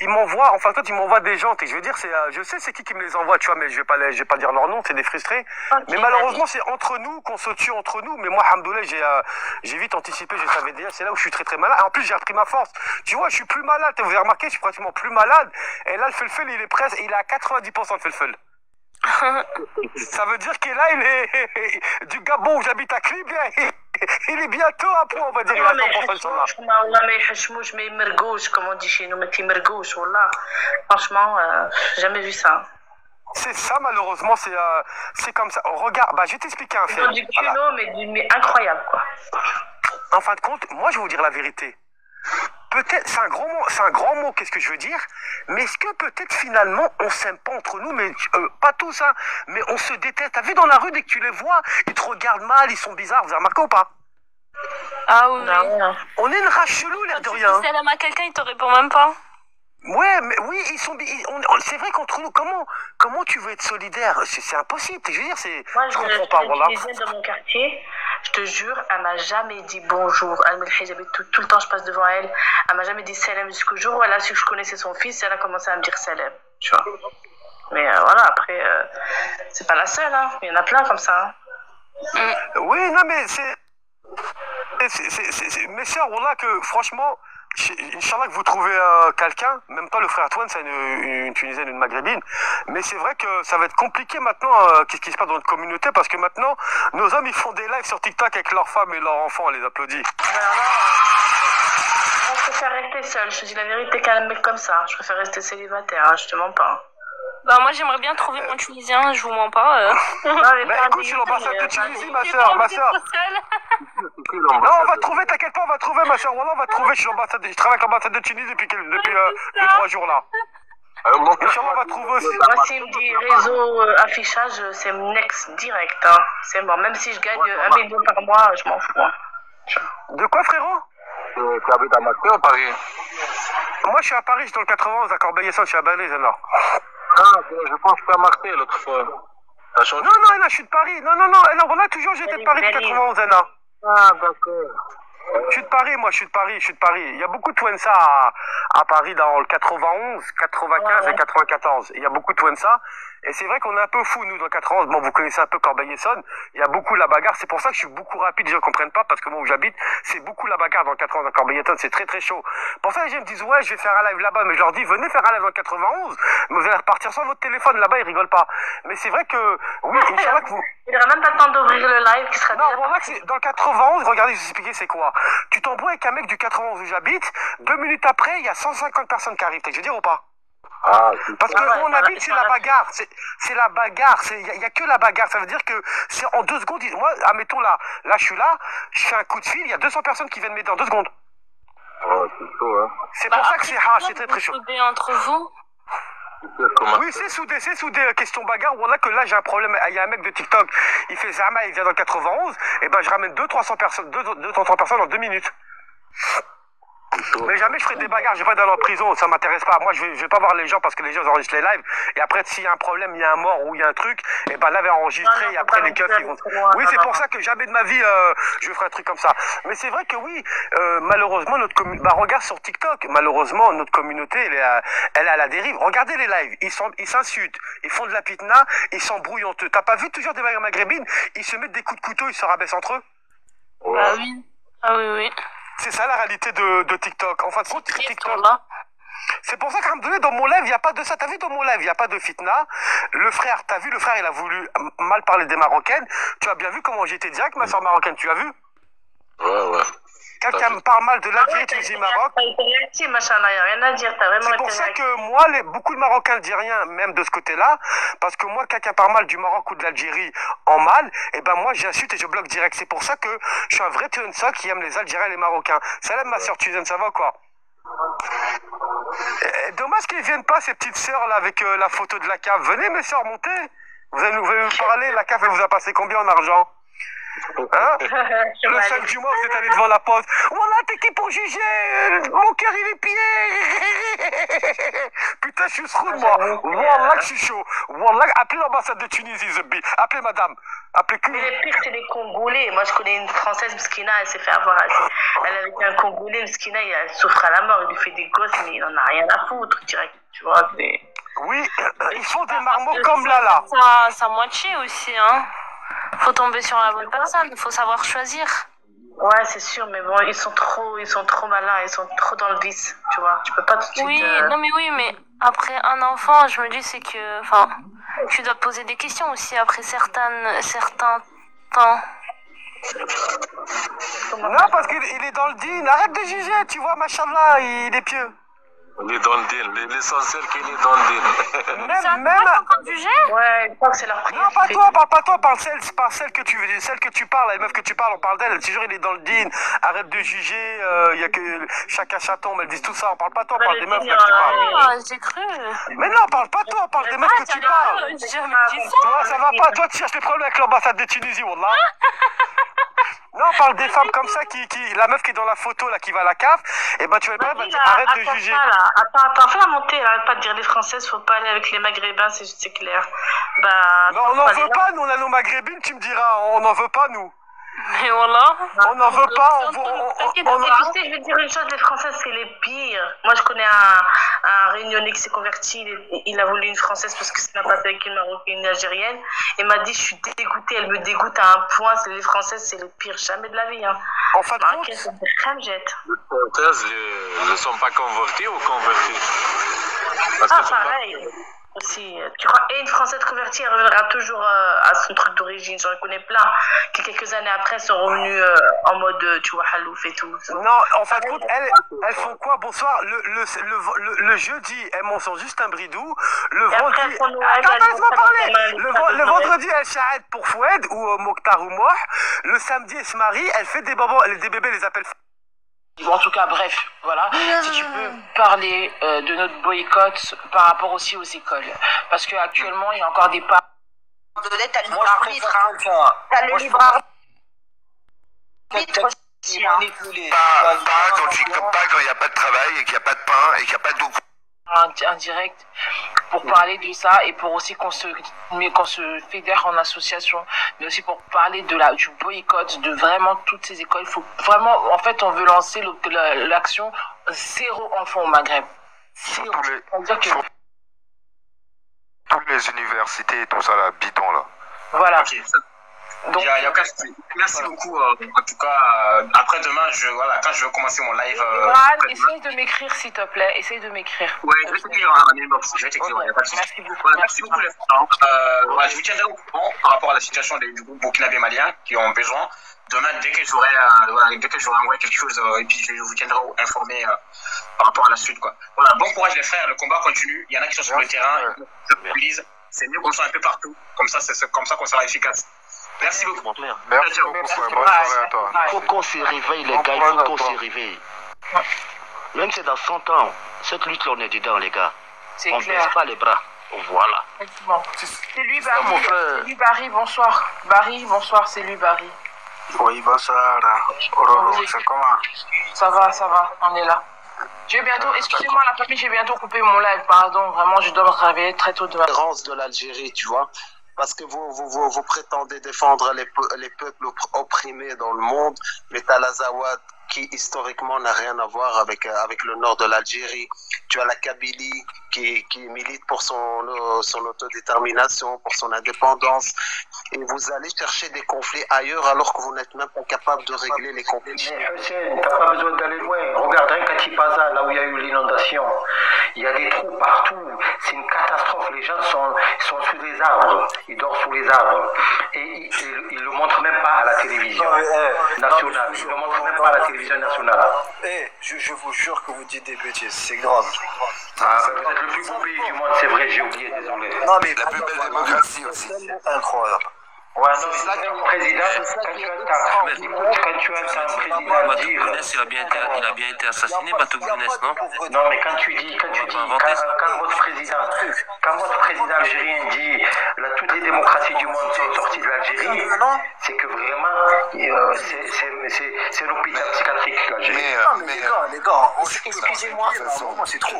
Ils m'envoient, enfin toi, ils m'envoient des gens. Je veux dire, je sais c'est qui me les envoie, tu vois, mais je vais pas dire leur nom, c'est des frustrés. Okay, mais malheureusement, c'est entre nous qu'on se tue entre nous. Mais moi, alhamdoulilah, j'ai vite anticipé, je savais déjà. C'est là où je suis très très malade. En plus, j'ai repris ma force. Tu vois, je suis plus malade. Vous avez remarqué, je suis pratiquement plus malade. Et là, le felfel, il est presque, il est à 90% de felfel. Ça veut dire que là, il est du Gabon où j'habite à Klib, il est bientôt à point, on va dire. Il a 100% mais mergouche, comme on dit chez nous, mais qui mergouche, voilà. Franchement, jamais vu ça. C'est ça, malheureusement, c'est comme ça. Regarde, je vais t'expliquer un fait. Ils ont du culot, voilà. mais incroyable, quoi. En fin de compte, moi, je vais vous dire la vérité. Peut-être, c'est un grand mot, qu'est-ce que je veux dire? Mais est-ce que peut-être finalement on s'aime pas entre nous, mais pas tous, hein, mais on se déteste. T'as vu dans la rue, dès que tu les vois, ils te regardent mal, ils sont bizarres, vous avez remarqué ou pas? Ah oui. On est une race chelou, l'air de rien. Si elle aime à quelqu'un, il te répond même pas. Ouais, mais oui, c'est vrai qu'entre nous, comment tu veux être solidaire? C'est impossible, je veux dire, moi, je comprends pas, voilà. Dans mon quartier, je te jure, elle m'a jamais dit bonjour. Elle me dit, tout le temps, je passe devant elle. Elle m'a jamais dit salam jusqu'au jour où elle a su que je connaissais son fils, elle a commencé à me dire salam, tu vois. Mais voilà, après, c'est pas la seule, hein. Il y en a plein comme ça. Hein. Oui, non, mais c'est mes sœurs, voilà que franchement, Inch'Allah que vous trouvez quelqu'un, même pas le frère Toine, c'est une Tunisienne, une Maghrébine, mais c'est vrai que ça va être compliqué maintenant, qu'est-ce qui se passe dans notre communauté, parce que maintenant, nos hommes, ils font des lives sur TikTok avec leurs femmes et leurs enfants, on les applaudit. Je préfère rester seule, je te dis la vérité, qu'un mec comme ça, je préfère rester célibataire, hein, je te mens pas. Bah moi j'aimerais bien trouver mon Tunisien, je vous mens pas. Écoute, je suis l'ambassade de Tunisie, ma soeur. Non, on va trouver, t'inquiète pas, on va trouver, ma soeur. Voilà, on va trouver, je travaille avec l'ambassade de Tunisie depuis 2-3 jours là. Inch'Allah, on va trouver aussi. Moi, s'il me dit réseau affichage, c'est next direct. Hein. C'est mort. Même si je gagne 1 million par mois, je m'en fous. Hein. De quoi, frérot? Tu habites à Marseille ou à Paris? Moi, je suis à Paris, je suis dans le 91, à Corbeil-Essonnes, je suis à Balais, alors. Ah, je pense que tu as marqué l'autre fois. Non, là, je suis de Paris. Non, voilà, toujours, j'étais de Paris, de 91, Anna. Ah, d'accord. Je suis de Paris, moi, je suis de Paris. Il y a beaucoup de Twensa à Paris dans le 91, 95 et 94. Il y a beaucoup de Twensa. Et c'est vrai qu'on est un peu fou, nous, dans 91. Bon, vous connaissez un peu Corbeil-Essonnes. Il y a beaucoup la bagarre. C'est pour ça que je suis beaucoup rapide. Les gens comprennent pas parce que moi où j'habite, c'est beaucoup la bagarre dans 91. Dans Corbeil-Essonnes, c'est très très chaud. Pour ça, les gens me disent, ouais, je vais faire un live là-bas. Mais je leur dis, venez faire un live dans 91. Mais vous allez repartir sur votre téléphone. Là-bas, ils rigolent pas. Mais c'est vrai que, oui, Inch'Allah que vous... Il n'y aura même pas le temps d'ouvrir le live qui sera Non, déjà bon, là, c'est dans le 91, regardez, je vais vous expliquer c'est quoi. Tu t'embrouilles avec un mec du 91 où j'habite, 2 minutes après, il y a 150 personnes qui arrivent. Je veux dire ou pas? Ah, Parce que Ouais, où on ça va, habite, c'est la bagarre. C'est la bagarre. Il y a que la bagarre. Ça veut dire que c'est en 2 secondes. Moi, admettons là, je suis là, je fais un coup de fil, il y a 200 personnes qui viennent m'aider en 2 secondes. oh, c'est chaud, hein. C'est pour ça que c'est c'est très très chaud. Soudez entre vous. Comment Oui, c'est soudé. Question bagarre. Voilà que là, j'ai un problème. Il y a un mec de TikTok, il fait Zama, il vient dans le 91. Et ben, je ramène 200-300 personnes, 200-300 personnes en 2 minutes. Mais jamais je ferai des bagarres, je vais pas aller en prison, ça m'intéresse pas. Moi, je vais pas voir les gens parce que les gens enregistrent les lives. Et après, s'il y a un problème, il y a un mort ou il y a un truc, et ben là, va enregistrer et après les keufs, ils vont. Oui, c'est pour ça que jamais de ma vie, je ferai un truc comme ça. Mais c'est vrai que oui, malheureusement, notre communauté, bah, regarde sur TikTok, malheureusement, notre communauté, elle est à la dérive. Regardez les lives, ils s'insultent, ils font de la pitna, ils s'embrouillent entre eux. T'as pas vu toujours des maghrébines, ils se mettent des coups de couteau, ils se rabaissent entre eux? Bah oui. Ah oui, oui. C'est ça la réalité de TikTok. En fin de compte, TikTok. Là. C'est pour ça qu'à dans mon live, il n'y a pas de ça. T'as vu dans mon live, il n'y a pas de fitna. Le frère, t'as vu, le frère, il a voulu mal parler des Marocaines. Tu as bien vu comment j'étais direct, ma soeur marocaine, tu as vu? Ouais. Quelqu'un me parle mal de l'Algérie, tu dis Maroc. T'as été réactif, machin, là, y a rien à dire, t'as vraiment C'est été pour ça réactif. que moi, beaucoup de Marocains ne disent rien, même de ce côté-là, parce que moi, quelqu'un parle mal du Maroc ou de l'Algérie en mal, et ben moi, j'insulte et je bloque direct. C'est pour ça que je suis un vrai Tunisa qui aime les Algériens et les Marocains. Salam, ma soeur Tuzène, ça va quoi? Dommage qu'ils viennent pas, ces petites sœurs là, avec la photo de la cave. Venez, mes sœurs, montez. Vous allez nous parler, la cave, elle vous a passé combien en argent? Hein? Le 5 du mois, vous êtes allé devant la poste. Voilà, t'es qui pour juger? Mon cœur, il est pied. Putain, je suis sroud, moi. Wallah, que je suis chaud. Wallah, appelez l'ambassade de Tunisie, Zebbi. Appelez madame. Appelez qui? Mais les pires, c'est les Congolais. Moi, je connais une Française, Mskina, elle s'est fait avoir. Elle est avec un Congolais, Mskina, elle souffre à la mort. Il lui fait des gosses, mais il en a rien à foutre, direct. Tu vois, c'est... Oui, ils font des marmots comme là. Ça moitié aussi, hein. Faut tomber sur la bonne personne, faut savoir choisir. Ouais, c'est sûr, mais bon, ils sont trop malins, ils sont trop dans le vice, tu vois. Tu peux pas tout de suite... Oui, non mais oui, mais après un enfant, je me dis c'est que, enfin, tu dois te poser des questions aussi après certains temps. Non, parce qu'il est dans le din. Arrête de juger, tu vois, machallah, il est pieux. Il est dans le deal. L'essentiel qu'il est dans le deal. Même... encore du jet? Ouais, je crois que c'est leur prière. Non, pas toi, parle pas toi, parle celle que tu parles, la meuf que tu parles, on parle d'elle, toujours il est dans le din, arrête de juger, il y a que chacun chaton, elles disent tout ça, on parle pas toi, on parle des meufs là que tu parles. Ah, j'ai cru. Mais non, parle pas toi, on parle des meufs que tu parles. J'ai jamais dit ça. Toi, ça va pas, toi tu cherches des problèmes avec l'ambassade de Tunisie, wallah. Non, on parle des femmes comme ça, la meuf qui est dans la photo, là, qui va à la cave, et ben tu vas pas, arrête de juger. Attends, fais la montée, là, arrête pas de dire les Françaises, faut pas aller avec les Maghrébins, c'est clair. Bah. Non, on n'en veut pas, nous, on a nos Maghrébines, tu me diras, on n'en veut pas, nous. Mais voilà. On n'en veut pas, Et tu sais, je vais te dire une chose, les Françaises, c'est les pires. Moi, je connais un Réunionnais qui s'est converti, il a voulu une Française parce que c'est pas passé avec une Marocaine, une Algérienne. Il m'a dit, je suis dégoûtée, elle me dégoûte à un point, les Françaises, c'est les pires, jamais de la vie. Hein. En fin de compte, c'est des crème-jettes. Les Françaises ne sont pas converties ou converties? Parce que pareil. Aussi, tu crois, et une Française convertie, elle reviendra toujours à son truc d'origine. J'en connais plein qui, quelques années après, sont revenus en mode, tu vois, halouf et tout. Non, en fin de compte, elles font quoi? Bonsoir. Le jeudi, elles m'en sont juste un bridou. Le vendredi. Attends, laisse-moi parler. Le vendredi, elles s'arrêtent pour Foued ou Mokhtar ou Moh. Le samedi, elles se marient. Elle fait des bébés, les appelle. Bon, en tout cas, bref, voilà. Si tu peux parler de notre boycott par rapport aussi aux écoles. Parce qu'actuellement, il y a encore des pas. T'as le libre arbitre, hein. T'as le libre arbitre aussi, hein. Pas quand il n'y a pas de travail et qu'il n'y a pas de pain et qu'il n'y a pas d'eau. Un direct pour parler de ça et pour aussi qu'on se fédère en association, mais aussi pour parler du boycott de vraiment toutes ces écoles. Il faut vraiment, en fait, on veut lancer l'action 0 enfant au Maghreb. 0. C'est-à-dire que Toutes les universités, tout ça, là, bidon, là. Voilà. Ok, donc, il y a aucun souci. Merci beaucoup. En tout cas, après-demain, quand je vais commencer mon live. Bran, essaye de m'écrire, s'il te plaît. Essaye de m'écrire. Ouais, je vais t'écrire en inbox. Je vais t'écrire, il n'y a pas de souci. Merci beaucoup. Merci beaucoup, les frères. Je vous tiendrai au courant par rapport à la situation du groupe burkinabé malien qui ont besoin. Demain, dès que j'aurai envoyé quelque chose, et puis je vous tiendrai informé par rapport à la suite, quoi. Voilà, bon courage, les frères. Le combat continue. Il y en a qui sont sur le terrain, ils se mobilisent. C'est mieux qu'on soit un peu partout. Comme ça, c'est comme ça qu'on sera efficace. Merci beaucoup. Merci beaucoup. Bonne soirée à toi. Il faut qu'on se réveille, les gars. Il faut qu'on se réveille. Même si c'est dans 100 ans, cette lutte-là, on est dedans, les gars. On ne baisse pas les bras. Voilà. C'est lui, Barry. C'est lui, Barry. Bonsoir. Barry, bonsoir. C'est lui, Barry. Oui, bonsoir. C'est comment? Ça va. On est là. J'ai bientôt, excusez-moi la famille, j'ai bientôt coupé mon live. Pardon, vraiment, je dois me réveiller très tôt demain. De l'Algérie, tu vois. Parce que vous prétendez défendre les peuples opprimés dans le monde, mais t'as l'Azawad qui historiquement n'a rien à voir avec le nord de l'Algérie. Tu as la Kabylie qui milite pour son autodétermination, pour son indépendance. Et vous allez chercher des conflits ailleurs alors que vous n'êtes même pas capable de régler les conflits. Mais Hussein, t'as pas besoin d'aller loin. Regarde, rien qu'à Tipaza, là où il y a eu l'inondation, il y a des trous partout. C'est une catastrophe. Les gens sont sous les arbres. Ils dorment sous les arbres. Et ils le montrent même pas à la télévision nationale. Ils le montrent même pas à la télévision nationale. Je vous jure que vous dites des bêtises. C'est grave. Vous êtes le plus beau pays du monde, c'est vrai, j'ai oublié, désolé. Non, mais la plus belle démocratie aussi. Incroyable. Ouais, non, mais là, le président, quand tu as un président dire... Il a bien été assassiné, Batougounes, non? Non, mais quand votre président algérien dit toutes les démocraties du monde sont sorties de l'Algérie, c'est que vraiment, c'est l'hôpital psychiatrique, l'Algérie. Non, mais les gars, excusez-moi, c'est trop.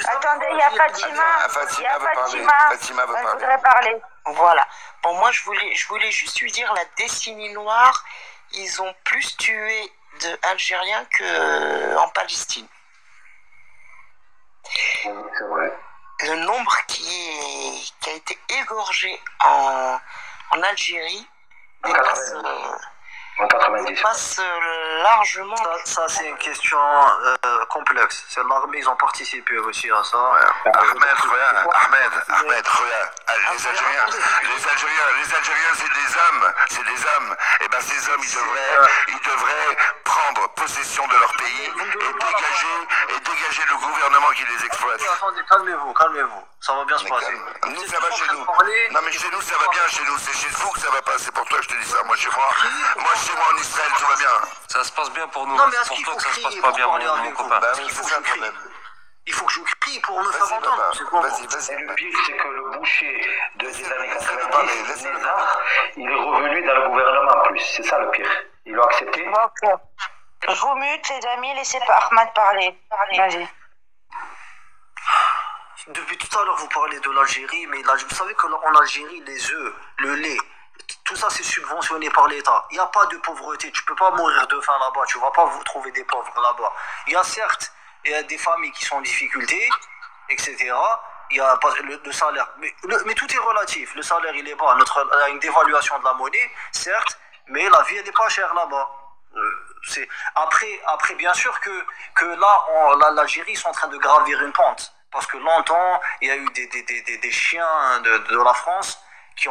Attendez, il y a Fatima. Fatima veut parler. Parler. Voilà. Bon, moi, je voulais juste lui dire, la décennie noire, ils ont plus tué d'Algériens qu'en Palestine. C'est vrai. Le nombre qui a été égorgé en Algérie dépasse largement. Ça c'est une question complexe. C'est l'armée, ils ont participé aussi à ça. Ouais. Ahmed, regarde. Les Algériens, c'est des hommes. Et ben ces hommes, ils devraient prendre possession de leur pays et dégager le gouvernement qui les exploite. Attendez, calmez-vous. Ça va bien se passer. Nous, ça va chez nous. Non, mais chez nous, ça va bien chez nous. C'est chez vous que ça va pas. C'est pour toi que je te dis ça. Moi, chez moi, en Israël, tout va bien. Ça se passe bien pour nous. Non, mais c'est pour toi que ça se passe pas bien, mon copain. Bah oui, c'est ça le problème. Il faut que je crie pour me faire entendre. Vas-y. Le pire, c'est que le boucher des années 90, il est revenu dans le gouvernement en plus. C'est ça le pire. Ils l'ont accepté. Je vous mute, les amis, laissez pas Ahmad parler. Vas-y. Depuis tout à l'heure, vous parlez de l'Algérie, mais vous savez qu'en Algérie, les œufs, le lait, tout ça, c'est subventionné par l'État. Il n'y a pas de pauvreté. Tu ne peux pas mourir de faim là-bas. Tu ne vas pas vous trouver des pauvres là-bas. Il y a certes des familles qui sont en difficulté, etc. Il y a pas le salaire. Mais tout est relatif. Le salaire, il est bas. Il y a une dévaluation de la monnaie, certes, mais la vie, elle n'est pas chère là-bas. Après, bien sûr que là, l'Algérie, ils sont en train de gravir une pente. Parce que longtemps, il y a eu des chiens de la France qui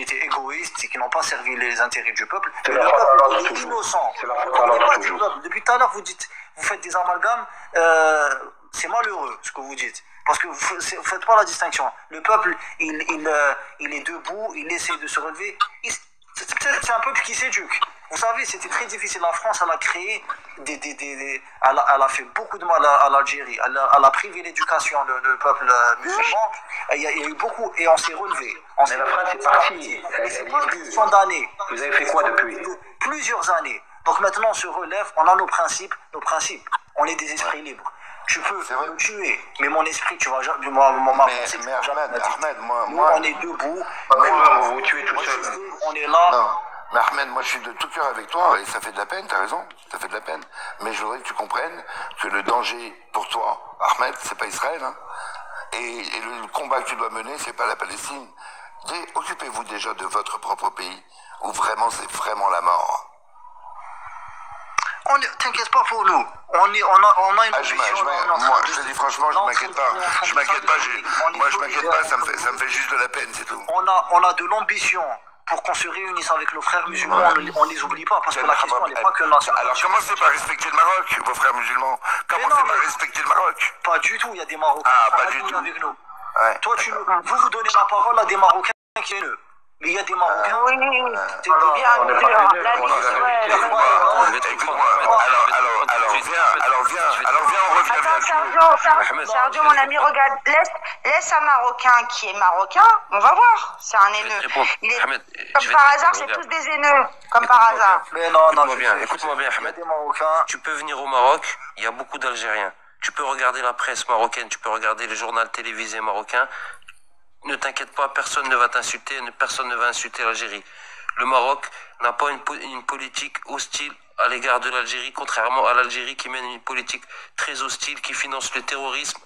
étaient égoïstes et qui n'ont pas servi les intérêts du peuple. Mais le peuple est innocent. Depuis tout à l'heure, vous faites des amalgames. C'est malheureux ce que vous dites. Parce que vous ne faites pas la distinction. Le peuple, il est debout, il essaie de se relever. C'est un peuple qui s'éduque. Vous savez, c'était très difficile. La France, elle a créé elle a fait beaucoup de mal à l'Algérie. Elle a privé l'éducation, le peuple musulman. Il y a eu beaucoup, et on s'est relevé. Mais la France est partie. C'est pas une question d'années. Vous avez fait quoi depuis? Plusieurs années. Donc maintenant, on se relève, on a nos principes. On est des esprits libres. Tu peux me tuer, mais mon esprit, tu vois, mais Ahmed, moi, on est debout. Vous tuez tout seul. On est là. Non. Mais Ahmed, moi je suis de tout cœur avec toi et ça fait de la peine, t'as raison, ça fait de la peine. Mais je voudrais que tu comprennes que le danger pour toi, Ahmed, c'est pas Israël, hein. Et le combat que tu dois mener, c'est pas la Palestine. Occupez-vous déjà de votre propre pays, où vraiment c'est vraiment la mort. T'inquiète pas pour nous. On a une ambition. Moi, je te dis franchement, je m'inquiète pas. Je m'inquiète pas. Moi, je m'inquiète pas. Ça me fait juste de la peine, c'est tout. On a de l'ambition pour qu'on se réunisse avec nos frères musulmans. On les oublie pas parce que la question n'est pas que nationale. Alors commencez par respecter le Maroc, vos frères musulmans. Commencez par respecter le Maroc. Pas du tout. Il y a des Marocains pas du tout avec nous. Ouais. Toi, vous donnez la parole à des Marocains qui sont eux. Mais il y a des Marocains. Oui, c'est bien alors viens, on revient Attends, Sergio, mon ami, regarde, laisse un Marocain qui est marocain, on va voir, c'est un haineux. Comme par hasard, c'est tous des haineux, comme par hasard. Mais non, écoute-moi bien, Ahmed. Tu peux venir au Maroc, il y a beaucoup d'Algériens. Tu peux regarder la presse marocaine, tu peux regarder les journaux télévisés marocains. Ne t'inquiète pas, personne ne va t'insulter, personne ne va insulter l'Algérie. Le Maroc n'a pas une politique hostile à l'égard de l'Algérie, contrairement à l'Algérie qui mène une politique très hostile, qui finance le terrorisme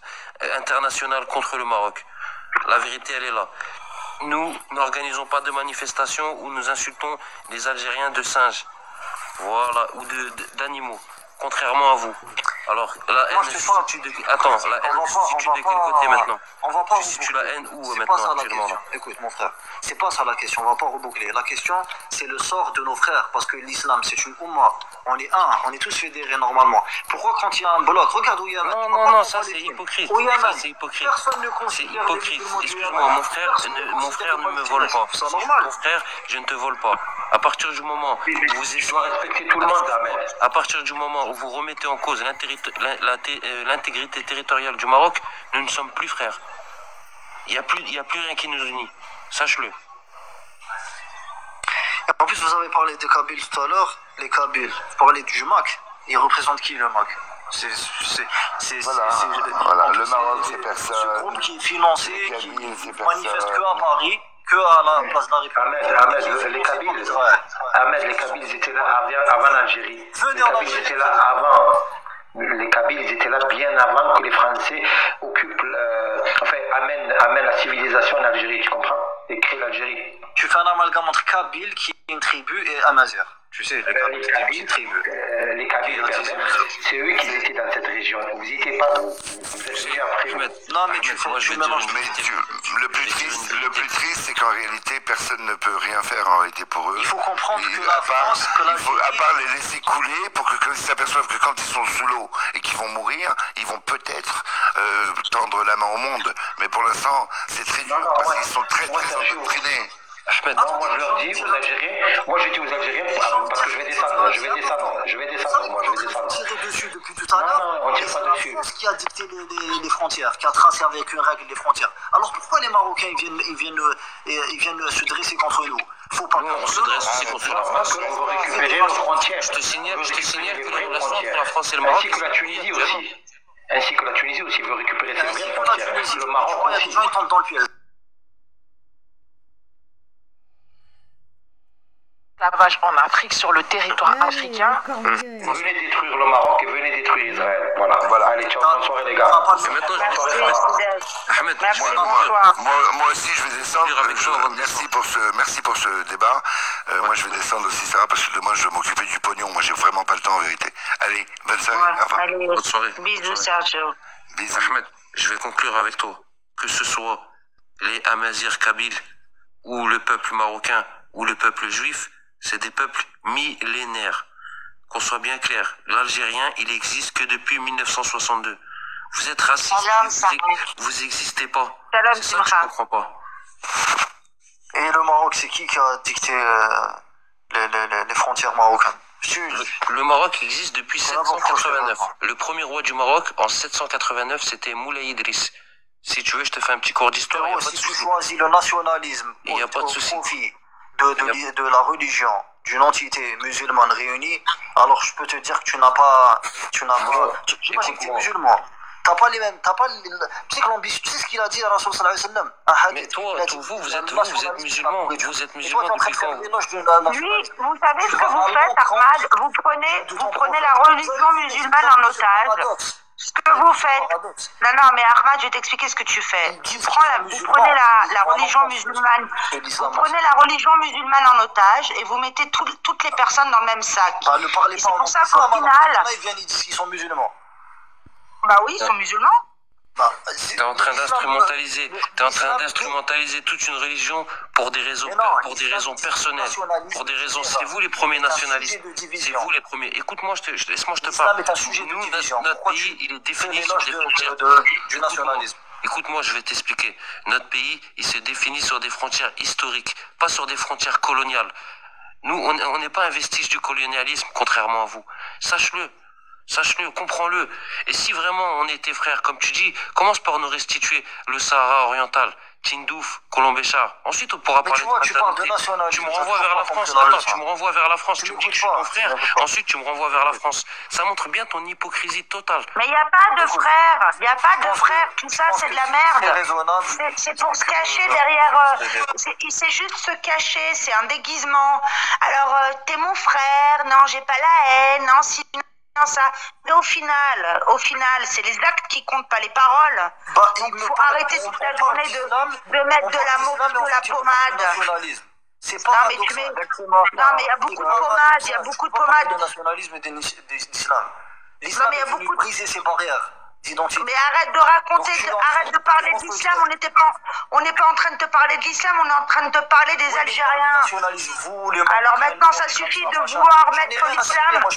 international contre le Maroc. La vérité, elle est là. Nous n'organisons pas de manifestations où nous insultons les Algériens de singes, voilà, ou d'animaux, contrairement à vous. Alors, la haine, attends, la haine, si tu de quel côté maintenant? Tu la haine où maintenant actuellement là? Écoute mon frère, c'est pas ça la question, on va pas reboucler. La question, c'est le sort de nos frères, parce que l'islam, c'est une umma. On est on est tous fédérés normalement. Pourquoi quand il y a un bloc, regarde où il y a un... Non, ça c'est hypocrite. Ça c'est hypocrite. Personne ne considère... C'est hypocrite. Excuse-moi, mon frère ne me vole pas. C'est normal. Mon frère, je ne te vole pas. À partir du moment où vous essayez... respecter tout le monde, Ahmed. À partir du moment où vous remettez en cause l'intégrité territoriale du Maroc, nous ne sommes plus frères. Il n'y a plus rien qui nous unit. Sache-le. En plus, vous avez parlé des Kabyles tout à l'heure. Les Kabyles, vous parlez du MAC. Ils représentent qui, le MAC? Voilà, le Maroc, c'est personne. Ce groupe qui est financé, qui manifeste que à Paris, que à la place de la République. Ahmed, les Kabyles, ils étaient là avant l'Algérie. Les Kabyles étaient là avant. Les Kabyles, ils étaient là bien avant que les Français occupent, amènent la civilisation en Algérie, tu comprends? Et créent l'Algérie. Tu fais un amalgame entre Kabyle, qui est une tribu, et Amazigh. Tu sais, les Kabyles, c'est une petite tribu. Les Kabyles, c'est eux qui étaient dans cette région. Vous n'y étiez pas, vous êtes venus après. Non, mais tu mélanges. Le plus triste, c'est qu'en réalité, personne ne peut rien faire en réalité pour eux. Il faut comprendre que la France, à part les laisser couler pour qu'ils s'aperçoivent que quand ils sont sous l'eau et qu'ils vont mourir, ils vont peut-être tendre la main au monde. Mais pour l'instant, c'est très dur parce qu'ils sont très endoctrinés. Ahmed, moi je leur dis aux Algériens, parce que je vais descendre, moi je vais descendre. Tirer dessus depuis tout à l'heure. On tire pas dessus. C'est ce qui a dicté les frontières, qui a tracé avec une règle les frontières. Alors pourquoi les Marocains ils viennent se dresser contre nous? Faut pas on se dresse aussi contre la France. On veut récupérer nos frontières. Je te signale que les relations entre la France et le Maroc, ainsi que la Tunisie aussi veut récupérer ses vraies frontières. Le Maroc aussi. Les gens ils tombent dans le piège. L'esclavage en Afrique, sur le territoire africain. Venez détruire le Maroc et venez détruire Israël. Voilà. Allez, ciao, bonne soirée les gars. Moi aussi, je vais descendre. Merci pour ce débat. Moi, je vais descendre aussi, Sarah, parce que demain, je vais m'occuper du pognon. Moi, j'ai vraiment pas le temps en vérité. Allez, bonne soirée. Allez, bonne soirée. Bisous, Sergio. Bisous. Ahmed, je vais conclure avec toi. Que ce soit les Amazirs kabyles ou le peuple marocain ou le peuple juif, c'est des peuples millénaires. Qu'on soit bien clair, l'Algérien, il existe que depuis 1962. Vous êtes raciste, vous existez pas. C'est ça que je comprends pas. Et le Maroc, c'est qui a dicté les frontières marocaines? Le Maroc existe depuis 789. Le premier roi du Maroc, en 789, c'était Moulay Idriss. Si tu veux, je te fais un petit cours d'histoire. Si tu choisis le nationalisme il n'y a pas de souci. De la religion d'une entité musulmane réunie, alors je peux te dire que tu n'as pas. J'imagine que tu es musulman. t'as pas les mêmes, tu sais que l'ambition, tu sais ce qu'il a dit à Rasul sallallahu alayhi wa sallam. Mais toi, vous êtes musulmans, vous êtes musulmans depuis quand? Lui, vous savez ce que vous faites, Ahmad? Vous prenez la religion musulmane en otage. Ce que vous faites. Non, mais Ahmad, je vais t'expliquer ce que tu fais. Vous prenez la religion musulmane. Vous prenez la religion musulmane en otage et vous mettez toutes les personnes dans le même sac. Ne parlez pas c'est pour ça qu'au final. Ils viennent, ils disent qu'ils sont musulmans. Bah oui, ils sont musulmans. T'es en train d'instrumentaliser toute une religion pour des raisons personnelles, pour des raisons. C'est vous les premiers nationalistes. C'est vous les premiers. Écoute-moi, laisse-moi je te parle. Nous, notre pays, il est défini sur des frontières du nationalisme. Écoute-moi, je vais t'expliquer. Notre pays, il se définit sur des frontières historiques, pas sur des frontières coloniales. Nous, on n'est pas un vestige du colonialisme, contrairement à vous. Sache-le, comprends-le. Et si vraiment on était frères, comme tu dis, commence par nous restituer le Sahara oriental, Tindouf, Colombéchar. Ensuite, on pourra parler de fraternité. Tu me renvoies vers la France. Attends, tu me renvoies vers la France. Tu me dis que je suis ton frère. Ensuite, tu me renvoies vers la France. Ça montre bien ton hypocrisie totale. Mais il n'y a pas de frères. Il n'y a pas de frères. Tout ça, c'est de la merde. C'est pour se cacher derrière. C'est juste se cacher. C'est un déguisement. Alors, t'es mon frère. Non, j'ai pas la haine. Non, si. Ça. Mais au final, c'est les actes qui comptent, pas les paroles. Donc il faut arrêter toute la journée de mettre de la pommade. C'est pas non, mais il y a beaucoup de pommade, il y a beaucoup de pommade. Le nationalisme et d'islam. L'islam est venu briser ses barrières. Mais arrête de raconter, arrête de parler d'islam, on n'est pas en train de te parler de l'islam, on est en train de te parler des Algériens. Alors maintenant ça suffit de vouloir mettre l'islam à comme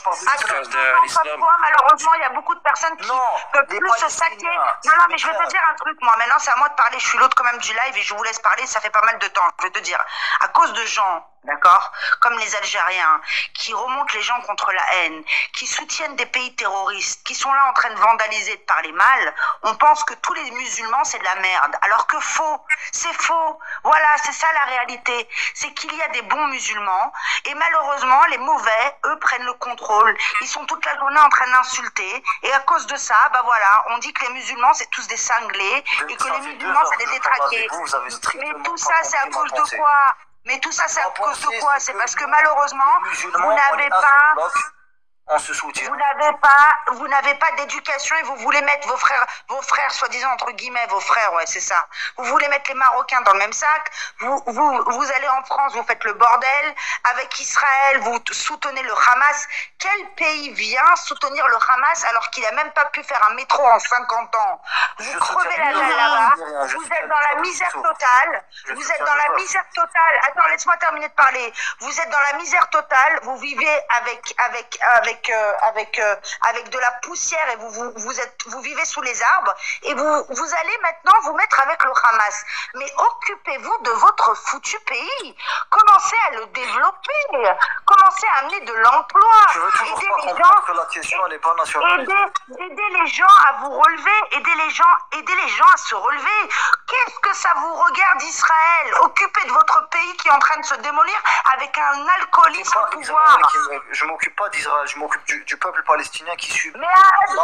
toi, malheureusement il y a beaucoup de personnes qui peuvent plus se saquer. Non, mais je vais te dire un truc, moi maintenant c'est à moi de parler, je suis l'autre quand même du live et je vous laisse parler, ça fait pas mal de temps, je vais te dire, à cause de gens, d'accord, comme les Algériens, qui remontent les gens contre la haine, qui soutiennent des pays terroristes, qui sont là en train de vandaliser, de parler mal, on pense que tous les musulmans c'est de la merde, alors que faux, c'est faux. Voilà, c'est ça la réalité, c'est qu'il y a des bons musulmans et malheureusement les mauvais, eux, prennent le contrôle. Ils sont toute la journée en train d'insulter et à cause de ça, bah voilà, on dit que les musulmans c'est tous des cinglés et que les musulmans c'est des détraqués. Mais tout ça c'est à cause de quoi? Mais tout ça, c'est à cause de quoi? C'est parce que malheureusement, vous n'avez pas... On se soutient. Vous n'avez pas d'éducation et vous voulez mettre vos frères, soi-disant entre guillemets, vos frères, ouais, c'est ça. Vous voulez mettre les Marocains dans le même sac. Vous allez en France, vous faites le bordel avec Israël, vous soutenez le Hamas. Quel pays vient soutenir le Hamas alors qu'il n'a même pas pu faire un métro en 50 ans? Vous crevez la dalle là-bas. Vous êtes dans la misère totale. Vous êtes dans la misère totale. Attends, laisse-moi terminer de parler. Vous êtes dans la misère totale. Vous vivez avec de la poussière et vous vivez sous les arbres et vous allez maintenant vous mettre avec le Hamas. Mais occupez-vous de votre foutu pays. Commencez à le développer. Commencez à amener de l'emploi. Aider les gens. Que la question n'est pas nationaliste. Aider les gens à vous relever. Aider les gens à se relever. Qu'est-ce que ça vous regarde, Israël? Occupez de votre pays qui est en train de se démolir avec un alcoolisme au pouvoir. Je m'occupe pas d'Israël, je m'occupe du peuple palestinien qui subit. Mais arrête de